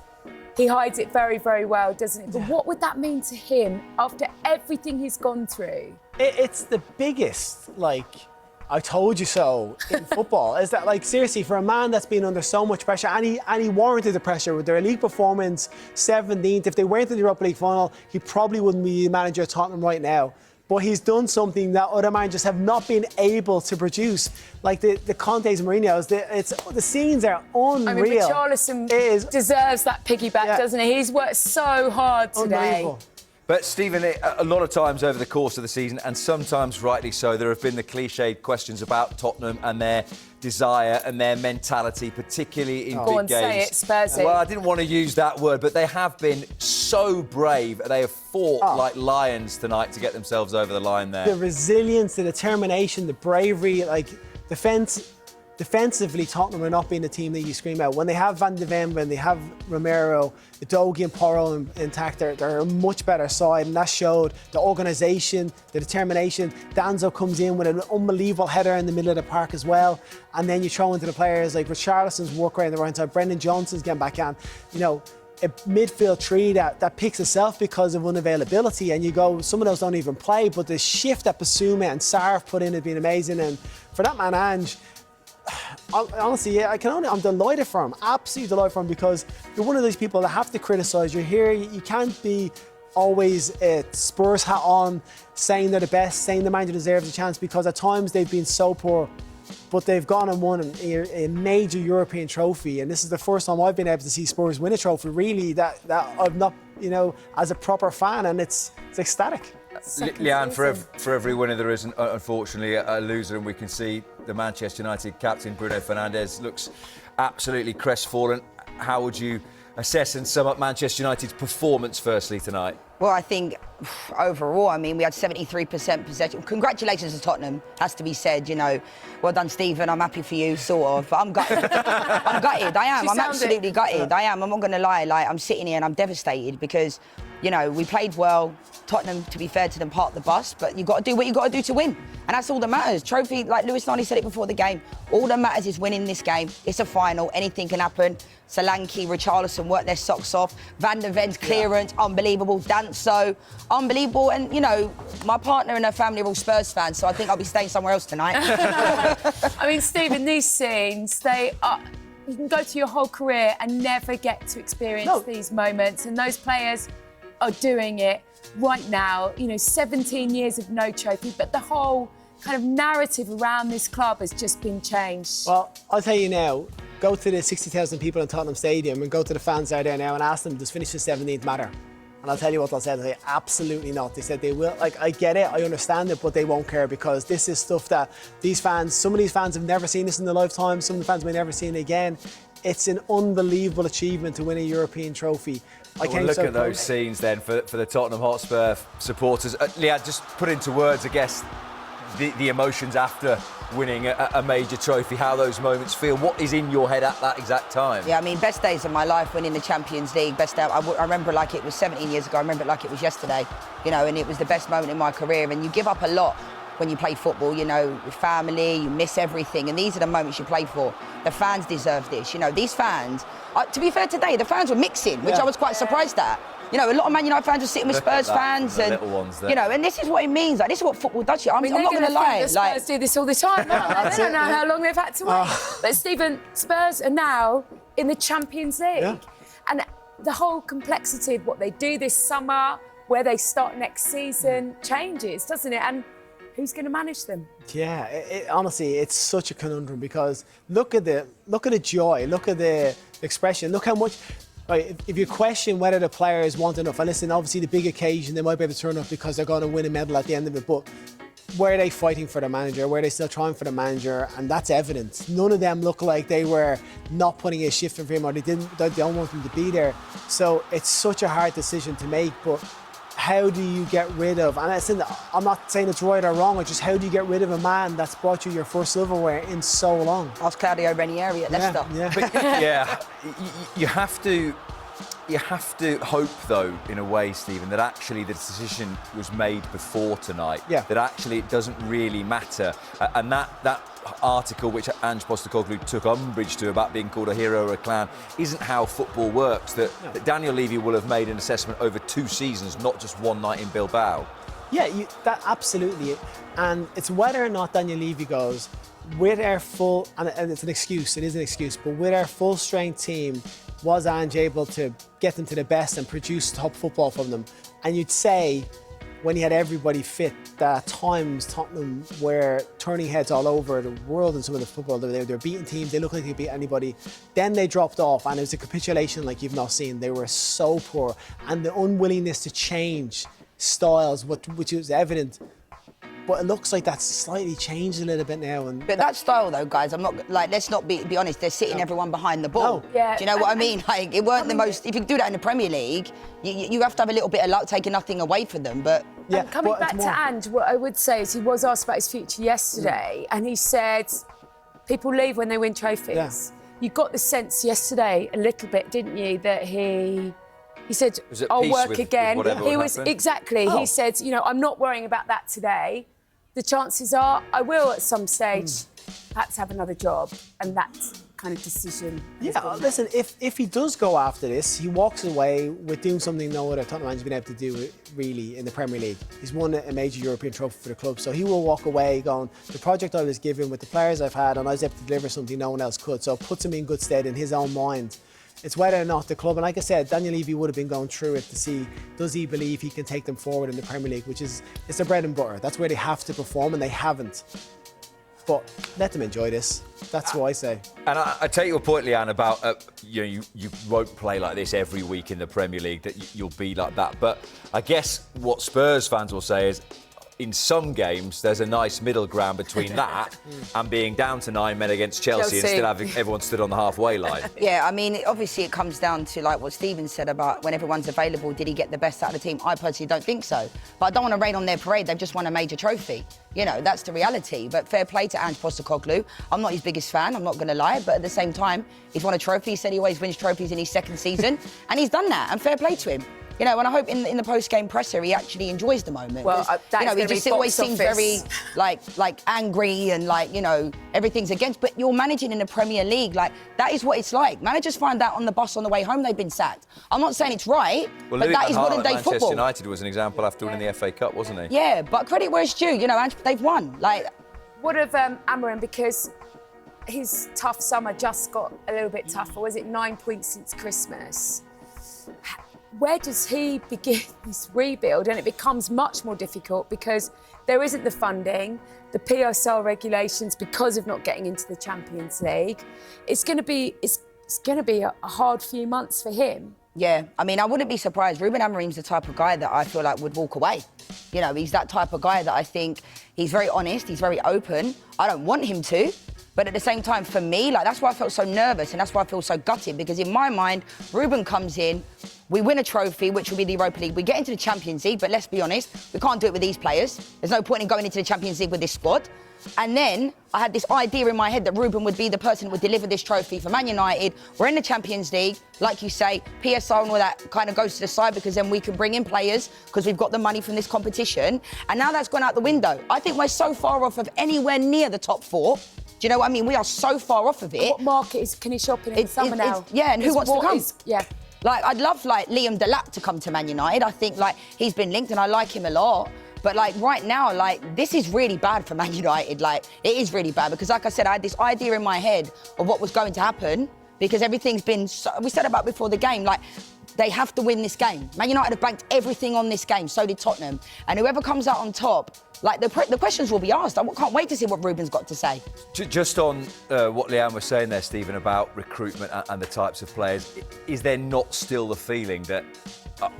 he hides it very, very well, doesn't it? But what would that mean to him after everything he's gone through? It's the biggest, I told you so in football. Is that, seriously, for a man that's been under so much pressure, and he warranted the pressure with their elite performance, 17th. If they weren't in the Europa League final, he probably wouldn't be the manager of Tottenham right now. But he's done something that other managers have not been able to produce, like the Contes and Mourinho's. The scenes are unreal. I mean, Richarlison deserves that piggyback, doesn't he? He's worked so hard today. But, Stephen, a lot of times over the course of the season, and sometimes rightly so, there have been the cliched questions about Tottenham and their desire and their mentality, particularly in big games. Say it, Spursy. Well, I didn't want to use that word, but they have been so brave. They have fought like lions tonight to get themselves over the line there. The resilience, the determination, the bravery, defensively, Tottenham are not being the team that you scream out. When they have Van de Ven, when they have Romero, Udogie and Porro intact, they're a much better side, and that showed the organisation, the determination. Danzo comes in with an unbelievable header in the middle of the park as well, and then you throw into the players like Richarlison's work right on the right side, Brendan Johnson's getting back on. A midfield tree that picks itself because of unavailability, and you go, some of those don't even play, but the shift that Basuma and Sarr put in has been amazing, and for that man, Ange, honestly, I'm delighted for him, absolutely delighted for him, because you're one of those people that have to criticise. You're here, you can't be always a Spurs hat on, saying they're the best, saying the manager deserves a chance, because at times they've been so poor, but they've gone and won a major European trophy, and this is the first time I've been able to see Spurs win a trophy, really, that I've not, as a proper fan, and it's ecstatic. Leanne, for every winner there is, unfortunately, a loser, and we can see the Manchester United captain, Bruno Fernandez, looks absolutely crestfallen. How would you assess and sum up Manchester United's performance firstly tonight? Well, I think overall, we had 73% possession. Congratulations to Tottenham, has to be said, Well done, Stephen, I'm happy for you, sort of. But I'm gutted. I'm gutted, I am. I'm absolutely gutted. I am, I'm not going to lie. I'm sitting here and I'm devastated because, we played well. Tottenham, to be fair to them, parked the bus, but you've got to do what you've got to do to win. And that's all that matters. Trophy, like Lewis Nani said it before the game, all that matters is winning this game. It's a final, anything can happen. Solanke, Richarlison worked their socks off. Van de Ven's clearance, unbelievable. Danso, unbelievable. And, my partner and her family are all Spurs fans, so I think I'll be staying somewhere else tonight. Stephen, these scenes, you can go to your whole career and never get to experience these moments. And those players are doing it right now. 17 years of no trophy, but the whole kind of narrative around this club has just been changed. Well, I'll tell you now, go to the 60,000 people in Tottenham Stadium and go to the fans out there now and ask them, does finishing 17th matter? And I'll tell you what they'll say. They'll say, absolutely not. They said they will. I get it, I understand it, but they won't care, because this is stuff that some of these fans have never seen this in their lifetime. Some of the fans may never see it again. It's an unbelievable achievement to win a European trophy. Look at those scenes then for the Tottenham Hotspur supporters. Leanne, just put into words, I guess, the emotions after winning a major trophy, how those moments feel. What is in your head at that exact time? Yeah, best days of my life winning the Champions League. Best day. I remember like it was 17 years ago. I remember it like it was yesterday, and it was the best moment in my career. And you give up a lot when you play football, your family, you miss everything. And these are the moments you play for. The fans deserve this. These fans, to be fair today, the fans were mixing, which I was quite surprised at. A lot of Man United fans were sitting with Spurs fans, and little ones there. And this is what it means. This is what football does. I'm not going to lie. The Spurs do this all the time. They don't know how long they've had to wait. But Stephen, Spurs are now in the Champions League, and the whole complexity of what they do this summer, where they start next season, changes, doesn't it? And who's going to manage them? Yeah, honestly, it's such a conundrum because look at the joy, look at the expression, look how much. Right, if you question whether the players want enough, and listen, obviously the big occasion they might be able to turn up because they're going to win a medal at the end of it, but were they fighting for the manager? Were they still trying for the manager? And that's evidence. None of them look like they were not putting a shift in for him, or they don't want him to be there. So it's such a hard decision to make, but how do you get rid of, and I'm not saying it's right or wrong, it's just how do you get rid of a man that's brought you your first silverware in so long? Ask Claudio Ranieri at Leicester. Yeah. But, yeah, you have to hope, though, in a way, Stephen, that actually the decision was made before tonight. Yeah. That actually it doesn't really matter. And that article which Ange Postecoglou took umbrage to about being called a hero or a clown isn't how football works. That Daniel Levy will have made an assessment over 2 seasons, not just one night in Bilbao. Yeah, that absolutely. And it's whether or not Daniel Levy goes with our full, and it's an excuse, it is an excuse, but with our full strength team, was Ange able to get them to the best and produce top football from them? And you'd say, when he had everybody fit, that at times Tottenham were turning heads all over the world in some of the football. They were beating teams, they looked like they could beat anybody. Then they dropped off, and it was a capitulation like you've not seen. They were so poor, and the unwillingness to change styles, which was evident. But it looks like that's slightly changed a little bit now. But that style, though, guys, I'm not like. Let's not be honest. They're sitting everyone behind the ball. No. Yeah, do you know what I mean? Like, it weren't the most. If you do that in the Premier League, you have to have a little bit of luck, taking nothing away from them. But yeah, coming back to Ange, what I would say is he was asked about his future yesterday, and he said people leave when they win trophies. Yeah. You got the sense yesterday a little bit, didn't you, that he said, "I'll work again." He was exactly. He said, "You know, I'm not worrying about that today. The chances are I will at some stage perhaps have another job," and that kind of decision. Yeah, listen, if he does go after this, he walks away with doing something no other Tottenham has been able to do really in the Premier League. He's won a major European trophy for the club, so he will walk away going, the project I was given with the players I've had, and I was able to deliver something no one else could, so it puts him in good stead in his own mind. It's whether or not the club, and like I said, Daniel Levy would have been going through it to see, does he believe he can take them forward in the Premier League, which is, it's their bread and butter. That's where they have to perform, and they haven't. But let them enjoy this. That's what I say. And I take your point, Leanne, about you won't play like this every week in the Premier League, that you'll be like that. But I guess what Spurs fans will say is, in some games, there's a nice middle ground between that and being down to 9 men against Chelsea and still having everyone stood on the halfway line. Yeah, I mean, obviously it comes down to like what Stephen said about when everyone's available, did he get the best out of the team? I personally don't think so. But I don't want to rain on their parade. They've just won a major trophy. You know, that's the reality. But fair play to Ange Postecoglou. I'm not his biggest fan, I'm not going to lie. But at the same time, he's won a trophy. He said he always wins trophies in his second season. And he's done that. And fair play to him. You know, and I hope in the post-game presser he actually enjoys the moment. Well, you know, he just always seems very like angry and like, you know, everything's against. But you're managing in the Premier League, like that is what it's like. Managers find out on the bus on the way home they've been sacked. I'm not saying it's right, but that is modern day football. Manchester United was an example after winning the FA Cup, wasn't he? Yeah, but credit where it's due. You know, they've won. Like, what of Amorim, because his tough summer just got a little bit tougher. Was it 9 points since Christmas? Where does he begin this rebuild? And it becomes much more difficult because there isn't the funding, the PSL regulations, because of not getting into the Champions League. It's going to be a hard few months for him. Yeah, I mean, I wouldn't be surprised. Ruben Amorim's the type of guy that I feel like would walk away. You know, he's that type of guy that I think he's very honest, he's very open. I don't want him to. But at the same time, for me, like that's why I felt so nervous and that's why I feel so gutted, because in my mind, Ruben comes in, we win a trophy, which will be the Europa League. We get into the Champions League, but let's be honest, we can't do it with these players. There's no point in going into the Champions League with this squad. And then I had this idea in my head that Ruben would be the person who would deliver this trophy for Man United. We're in the Champions League, like you say, PSL and all that kind of goes to the side because then we can bring in players because we've got the money from this competition. And now that's gone out the window. I think we're so far off of anywhere near the top 4. Do you know what I mean? We are so far off of it. What market can he shop in summer now? Yeah, and who wants to come? Yeah. Like, I'd love, like, Liam Delap to come to Man United. I think, like, he's been linked and I like him a lot. But, like, right now, like, this is really bad for Man United. Like, it is really bad because, like I said, I had this idea in my head of what was going to happen because everything's been... we said about before the game, like, They have to win this game. Man United have banked everything on this game, so did Tottenham. And whoever comes out on top, like, the questions will be asked. I can't wait to see what Ruben's got to say. Just on what Leanne was saying there, Stephen, about recruitment and the types of players, is there not still the feeling that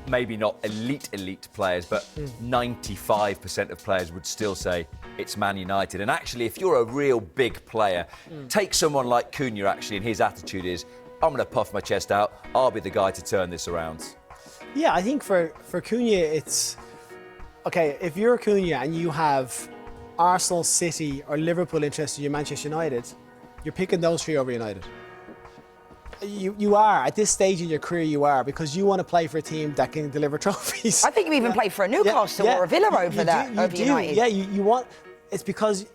maybe not elite players, but 95% of players would still say it's Man United? And actually, if you're a real big player, take someone like Cunha, actually, and his attitude is, I'm going to puff my chest out, I'll be the guy to turn this around. Yeah, I think for Cunha, it's... OK, if you're Cunha and you have Arsenal, City or Liverpool interested in Manchester United, you're picking those three over United. You are, at this stage in your career, you are, because you want to play for a team that can deliver trophies. I think you even played for a Newcastle or a Villa over United. Yeah, you want... It's because,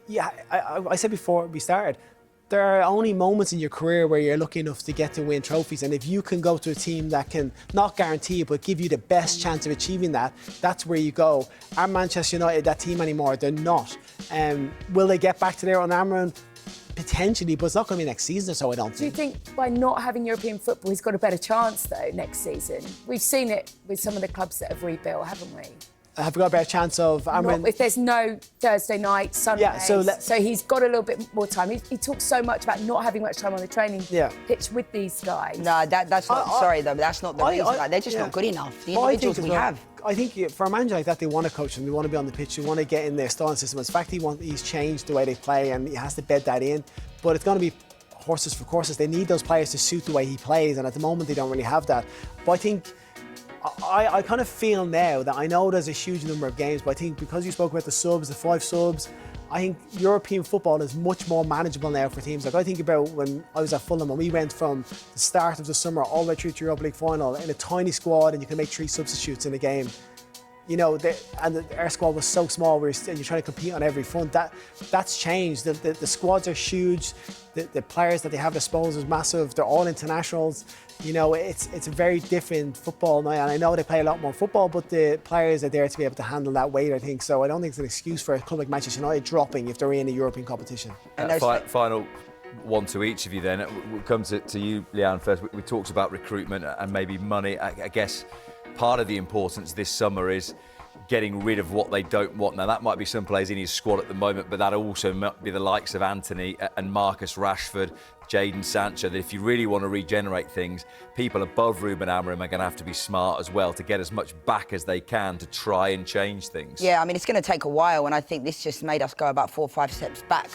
I said before we started, there are only moments in your career where you're lucky enough to get to win trophies, and if you can go to a team that can not guarantee it but give you the best chance of achieving that, that's where you go. Are Manchester United that team anymore? They're not. Will they get back to their own Amron? Potentially, but it's not going to be next season, so I don't think. Do you think by not having European football, he's got a better chance, though, next season? We've seen it with some of the clubs that have rebuilt, haven't we? Have we got a better chance of... if there's no Thursday night, Sunday, so he's got a little bit more time. He talks so much about not having much time on the training pitch with these guys. No, that's not... sorry, though, but that's not the reason. They're just not good enough. The individuals we have. I think for a manager like that, they want to coach them. They want to be on the pitch. They want to get in their style and system. In fact, he's changed the way they play and he has to bed that in. But it's going to be horses for courses. They need those players to suit the way he plays, and at the moment, they don't really have that. But I think... I kind of feel now that I know there's a huge number of games, but I think because you spoke about the subs, the 5 subs, I think European football is much more manageable now for teams. Like I think about when I was at Fulham and we went from the start of the summer all the way through to Europa League final in a tiny squad, and you can make 3 substitutes in a game. You know, our squad was so small, and you're trying to compete on every front. That's changed. The squads are huge. The players that they have at disposal is massive. They're all internationals. You know, it's a very different football now. And I know they play a lot more football, but the players are there to be able to handle that weight, I think. So I don't think it's an excuse for a club like Manchester United dropping if they're in a European competition. Final one to each of you then. We'll come to you, Leanne, first. We talked about recruitment and maybe money. I guess part of the importance this summer is getting rid of what they don't want. Now, that might be some players in his squad at the moment, but that also might be the likes of Anthony and Marcus Rashford, Jadon Sancho, that if you really want to regenerate things, people above Ruben Amorim are going to have to be smart as well to get as much back as they can to try and change things. Yeah, I mean, it's going to take a while, and I think this just made us go about 4 or 5 steps back,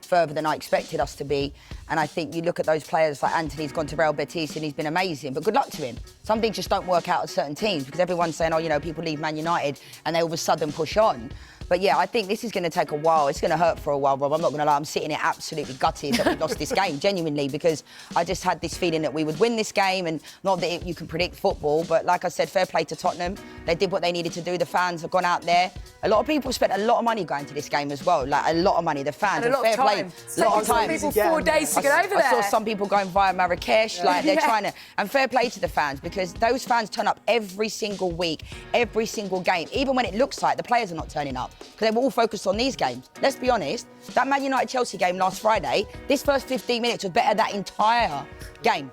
further than I expected us to be. And I think you look at those players like Anthony's gone to Real Betis and he's been amazing, but good luck to him. Some things just don't work out at certain teams because everyone's saying, oh, you know, people leave Man United and they all of a sudden push on. But yeah, I think this is going to take a while. It's going to hurt for a while, Rob. I'm not going to lie. I'm sitting here absolutely gutted that we lost this game, genuinely, because I just had this feeling that we would win this game, and not that you can predict football, but like I said, fair play to Tottenham. They did what they needed to do. The fans have gone out there. A lot of people spent a lot of money going to this game as well, like a lot of money. The fans, and a lot fair of time. play. A lot of time. People 4 days to get over there. I saw some people going via Marrakesh, like they're trying to. And fair play to the fans, because those fans turn up every single week, every single game, even when it looks like the players are not turning up, because they were all focused on these games. Let's be honest, that Man United-Chelsea game last Friday, this first 15 minutes was better than that entire game.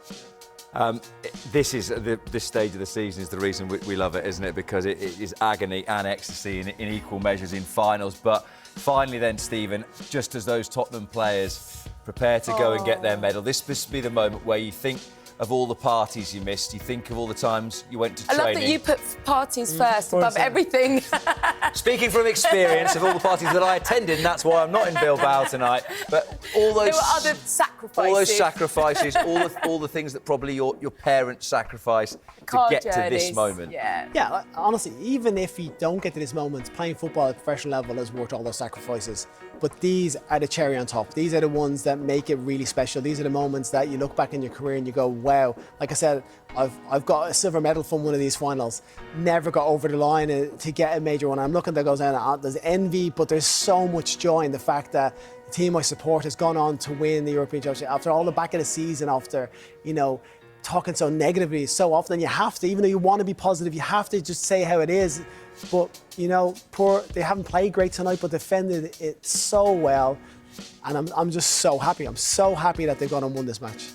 This stage of the season is the reason we love it, isn't it? Because it is agony and ecstasy in equal measures in finals. But finally then, Stephen, just as those Tottenham players prepare to go and get their medal, this must be the moment where you think of all the parties you missed, you think of all the times you went to training. I love that you put parties first above everything. Speaking from experience of all the parties that I attended, and that's why I'm not in Bilbao tonight, but all those... There were other sacrifices. All those sacrifices, all the things that probably your parents sacrificed to get to this moment. Yeah, honestly, even if you don't get to this moment, playing football at a professional level is worth all those sacrifices. But these are the cherry on top. These are the ones that make it really special. These are the moments that you look back in your career and you go, wow. Like I said, I've got a silver medal from one of these finals. Never got over the line to get a major one. I'm looking that goes down. There's envy, but there's so much joy in the fact that the team I support has gone on to win the European Championship after all the back of the season, after, you know, talking so negatively so often. You have to, even though you want to be positive, you have to just say how it is. But, you know, they haven't played great tonight, but defended it so well. And I'm just so happy. I'm so happy that they've gone and won this match.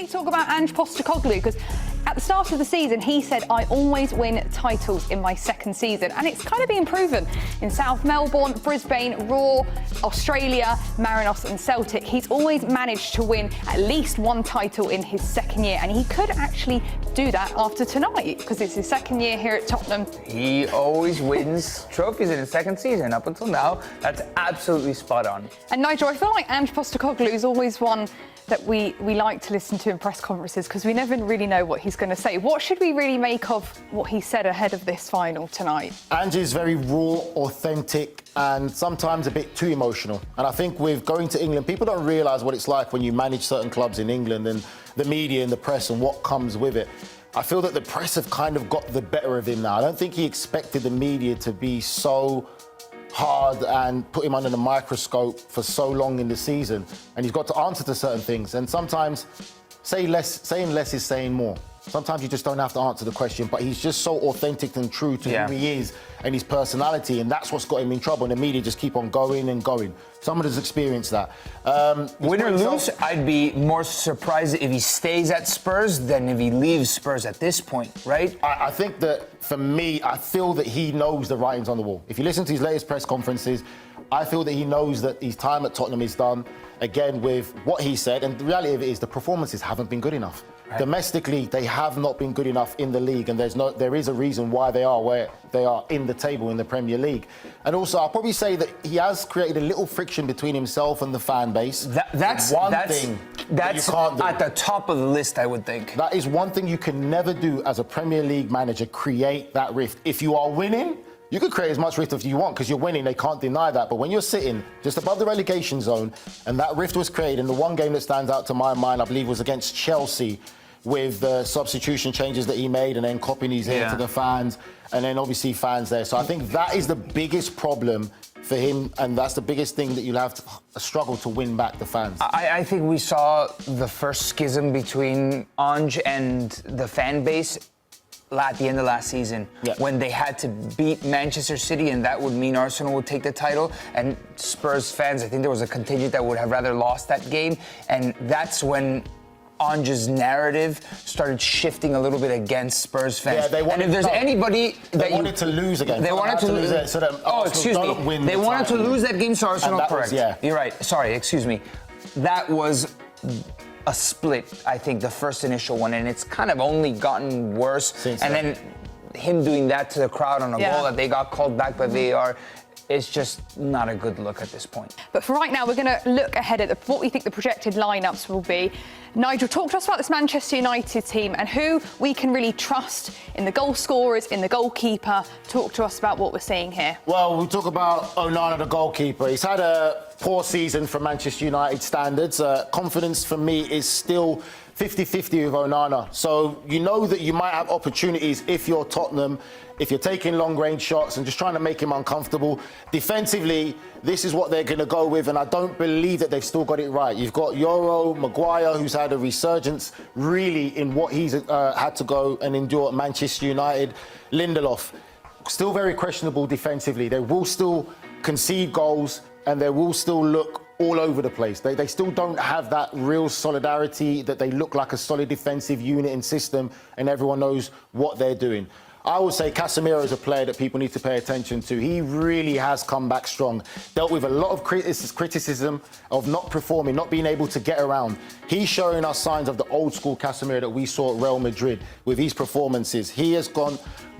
talk about Ange Postecoglou, because at the start of the season, he said, I always win titles in my second season. And it's kind of been proven in South Melbourne, Brisbane, Raw, Australia, Marinos and Celtic. He's always managed to win at least one title in his second year. And he could actually do that after tonight, because it's his second year here at Tottenham. He always wins trophies in his second season. Up until now, that's absolutely spot on. And Nigel, I feel like Ange Postecoglou is always one that we like to listen to in press conferences, because we never really know what he's going to say. What should we really make of what he said ahead of this final tonight? Ange is very raw, authentic, and sometimes a bit too emotional. And I think with going to England, people don't realise what it's like when you manage certain clubs in England and the media and the press and what comes with it. I feel that the press have kind of got the better of him now. I don't think he expected the media to be so hard and put him under the microscope for so long in the season, and he's got to answer to certain things, and sometimes saying less is saying more. Sometimes you just don't have to answer the question, but he's just so authentic and true to who he is and his personality, and that's what's got him in trouble, and the media just keep on going and going. Someone has experienced that. Win or lose, I'd be more surprised if he stays at Spurs than if he leaves Spurs at this point, right? I think that, for me, I feel that he knows the writing's on the wall. If you listen to his latest press conferences, I feel that he knows that his time at Tottenham is done, again, with what he said, and the reality of it is the performances haven't been good enough. Right. Domestically, they have not been good enough in the league, and there is a reason why they are where they are in the table in the Premier League. And also, I'll probably say that he has created a little friction between himself and the fan base. That's at the top of the list, I would think. That is one thing you can never do as a Premier League manager, create that rift. If you are winning, you could create as much rift as you want because you're winning, they can't deny that. But when you're sitting just above the relegation zone and that rift was created, and the one game that stands out to my mind, I believe, was against Chelsea, with the substitution changes that he made and then copying his ear to the fans, and then obviously fans there. So I think that is the biggest problem for him, and that's the biggest thing that you'll have to struggle to win back the fans. I think we saw the first schism between Ange and the fan base at the end of last season, when they had to beat Manchester City, and that would mean Arsenal would take the title. And Spurs fans, I think there was a contingent that would have rather lost that game, and that's when Ange's narrative started shifting a little bit against Spurs fans. Yeah, they wanted, and if there's anybody they wanted to lose again. They wanted to lose it. So They wanted to lose that game to Arsenal. Correct. You're right. Sorry, excuse me. That was a split, I think, the first initial one, and it's kind of only gotten worse. Then him doing that to the crowd on a goal that they got called back by VAR. It's just not a good look at this point. But for right now, we're going to look ahead at what we think the projected lineups will be. Nigel, talk to us about this Manchester United team and who we can really trust in the goal scorers, in the goalkeeper. Talk to us about what we're seeing here. Well, we talk about Onana, the goalkeeper. He's had a poor season for Manchester United standards. Confidence for me is still 50-50 with Onana. So you know that you might have opportunities if you're Tottenham, if you're taking long-range shots and just trying to make him uncomfortable. Defensively, this is what they're going to go with, and I don't believe that they've still got it right. You've got Yoro, Maguire, who's had a resurgence really in what he's had to go and endure at Manchester United. Lindelof, still very questionable defensively. They will still concede goals and they will still look all over the place. They still don't have that real solidarity, that they look like a solid defensive unit and system and everyone knows what they're doing. I would say Casemiro is a player that people need to pay attention to. He really has come back strong. Dealt with a lot of criticism of not performing, not being able to get around. He's showing us signs of the old school Casemiro that we saw at Real Madrid with his performances. He has gone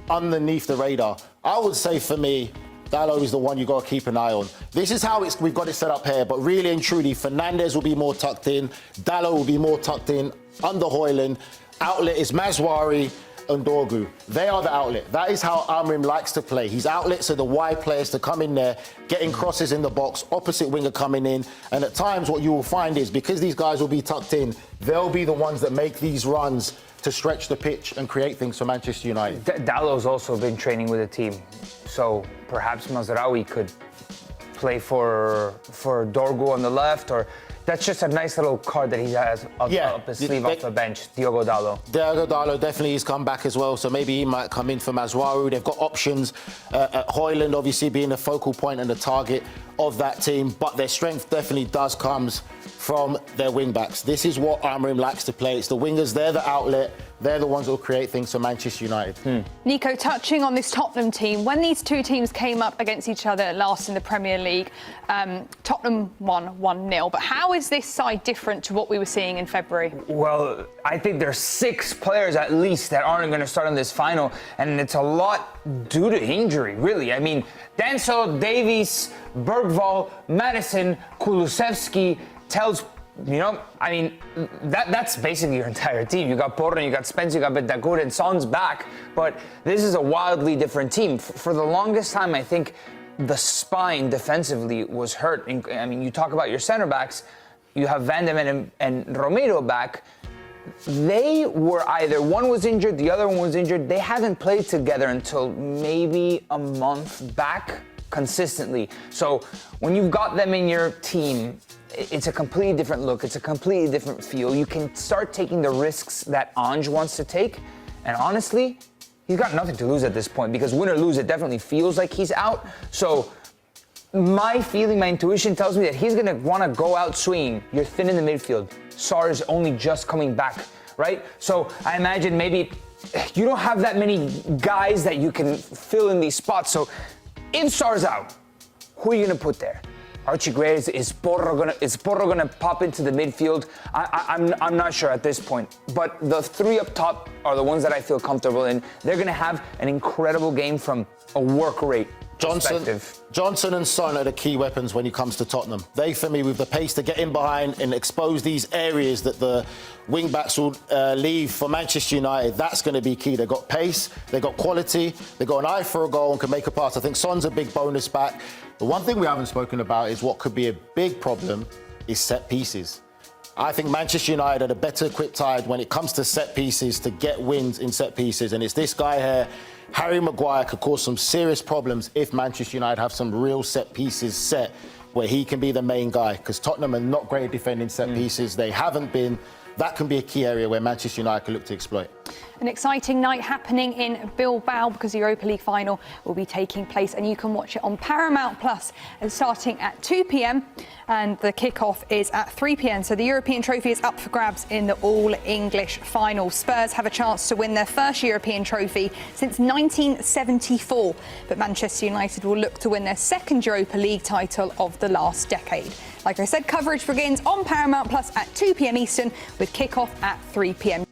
underneath the radar. I would say for me, Dalot is the one you got to keep an eye on. This is how we've got it set up here, but really and truly, Fernandez will be more tucked in, Dalot will be more tucked in, under Højlund. Outlet is Mazwari and Dorgu. They are the outlet. That is how Amrim likes to play. His outlets are the wide players to come in there, getting crosses in the box, opposite winger coming in, and at times what you will find is, because these guys will be tucked in, they'll be the ones that make these runs to stretch the pitch and create things for Manchester United. Dalot's also been training with the team, so perhaps Mazraoui could play for Dorgu on the left, or That's just a nice little card that he has up his sleeve off the bench, Diogo Dalot. Diogo Dalot definitely has come back as well, so maybe he might come in for Mazwaru. They've got options. Højlund obviously being the focal point and the target of that team, but their strength definitely does comes from their wing-backs. This is what Amorim likes to play. It's the wingers, they're the outlet. They're the ones who will create things for Manchester United. Nico, touching on this Tottenham team, when these two teams came up against each other last in the Premier League, Tottenham won 1-0. But how is this side different to what we were seeing in February? Well, I think there's 6 players at least that aren't going to start in this final, and it's a lot due to injury, really. I mean, Denso, Davies, Bergvall, Madison, Kulusevski, tells... I mean, that's basically your entire team. You got Porro, you got Spence, you got Bentancur, and Son's back. But this is a wildly different team. For the longest time, I think the spine defensively was hurt. I mean, you talk about your center backs. You have Van de Ven and Romero back. They were either one was injured, the other one was injured. They haven't played together until maybe a month back consistently. So when you've got them in your team, it's a completely different look. It's a completely different feel. You can start taking the risks that Ange wants to take. And honestly, he's got nothing to lose at this point because win or lose, it definitely feels like he's out. So my feeling, my intuition tells me that he's going to want to go out swinging. You're thin in the midfield. Sarr is only just coming back, right? So I imagine maybe you don't have that many guys that you can fill in these spots. So if Sarr's out, who are you going to put there? Archie Gray, is Porro gonna pop into the midfield? I'm not sure at this point. But the 3 up top are the ones that I feel comfortable in. They're gonna have an incredible game from a work rate perspective. Johnson and Son are the key weapons when it comes to Tottenham. They, for me, with the pace to get in behind and expose these areas that the wing-backs will leave for Manchester United, that's going to be key. They've got pace, they've got quality, they've got an eye for a goal and can make a pass. I think Son's a big bonus back. The one thing we haven't spoken about is what could be a big problem is set pieces. I think Manchester United are the better equipped side when it comes to set pieces to get wins in set pieces. And it's this guy here, Harry Maguire, could cause some serious problems if Manchester United have some real set pieces set where he can be the main guy. Because Tottenham are not great at defending set pieces. They haven't been. That can be a key area where Manchester United can look to exploit. An exciting night happening in Bilbao because the Europa League final will be taking place and you can watch it on Paramount Plus and starting at 2 p.m. and the kickoff is at 3 p.m. So the European trophy is up for grabs in the all-English final. Spurs have a chance to win their first European trophy since 1974, but Manchester United will look to win their second Europa League title of the last decade. Like I said, coverage begins on Paramount Plus at 2 p.m. Eastern with kickoff at 3 p.m.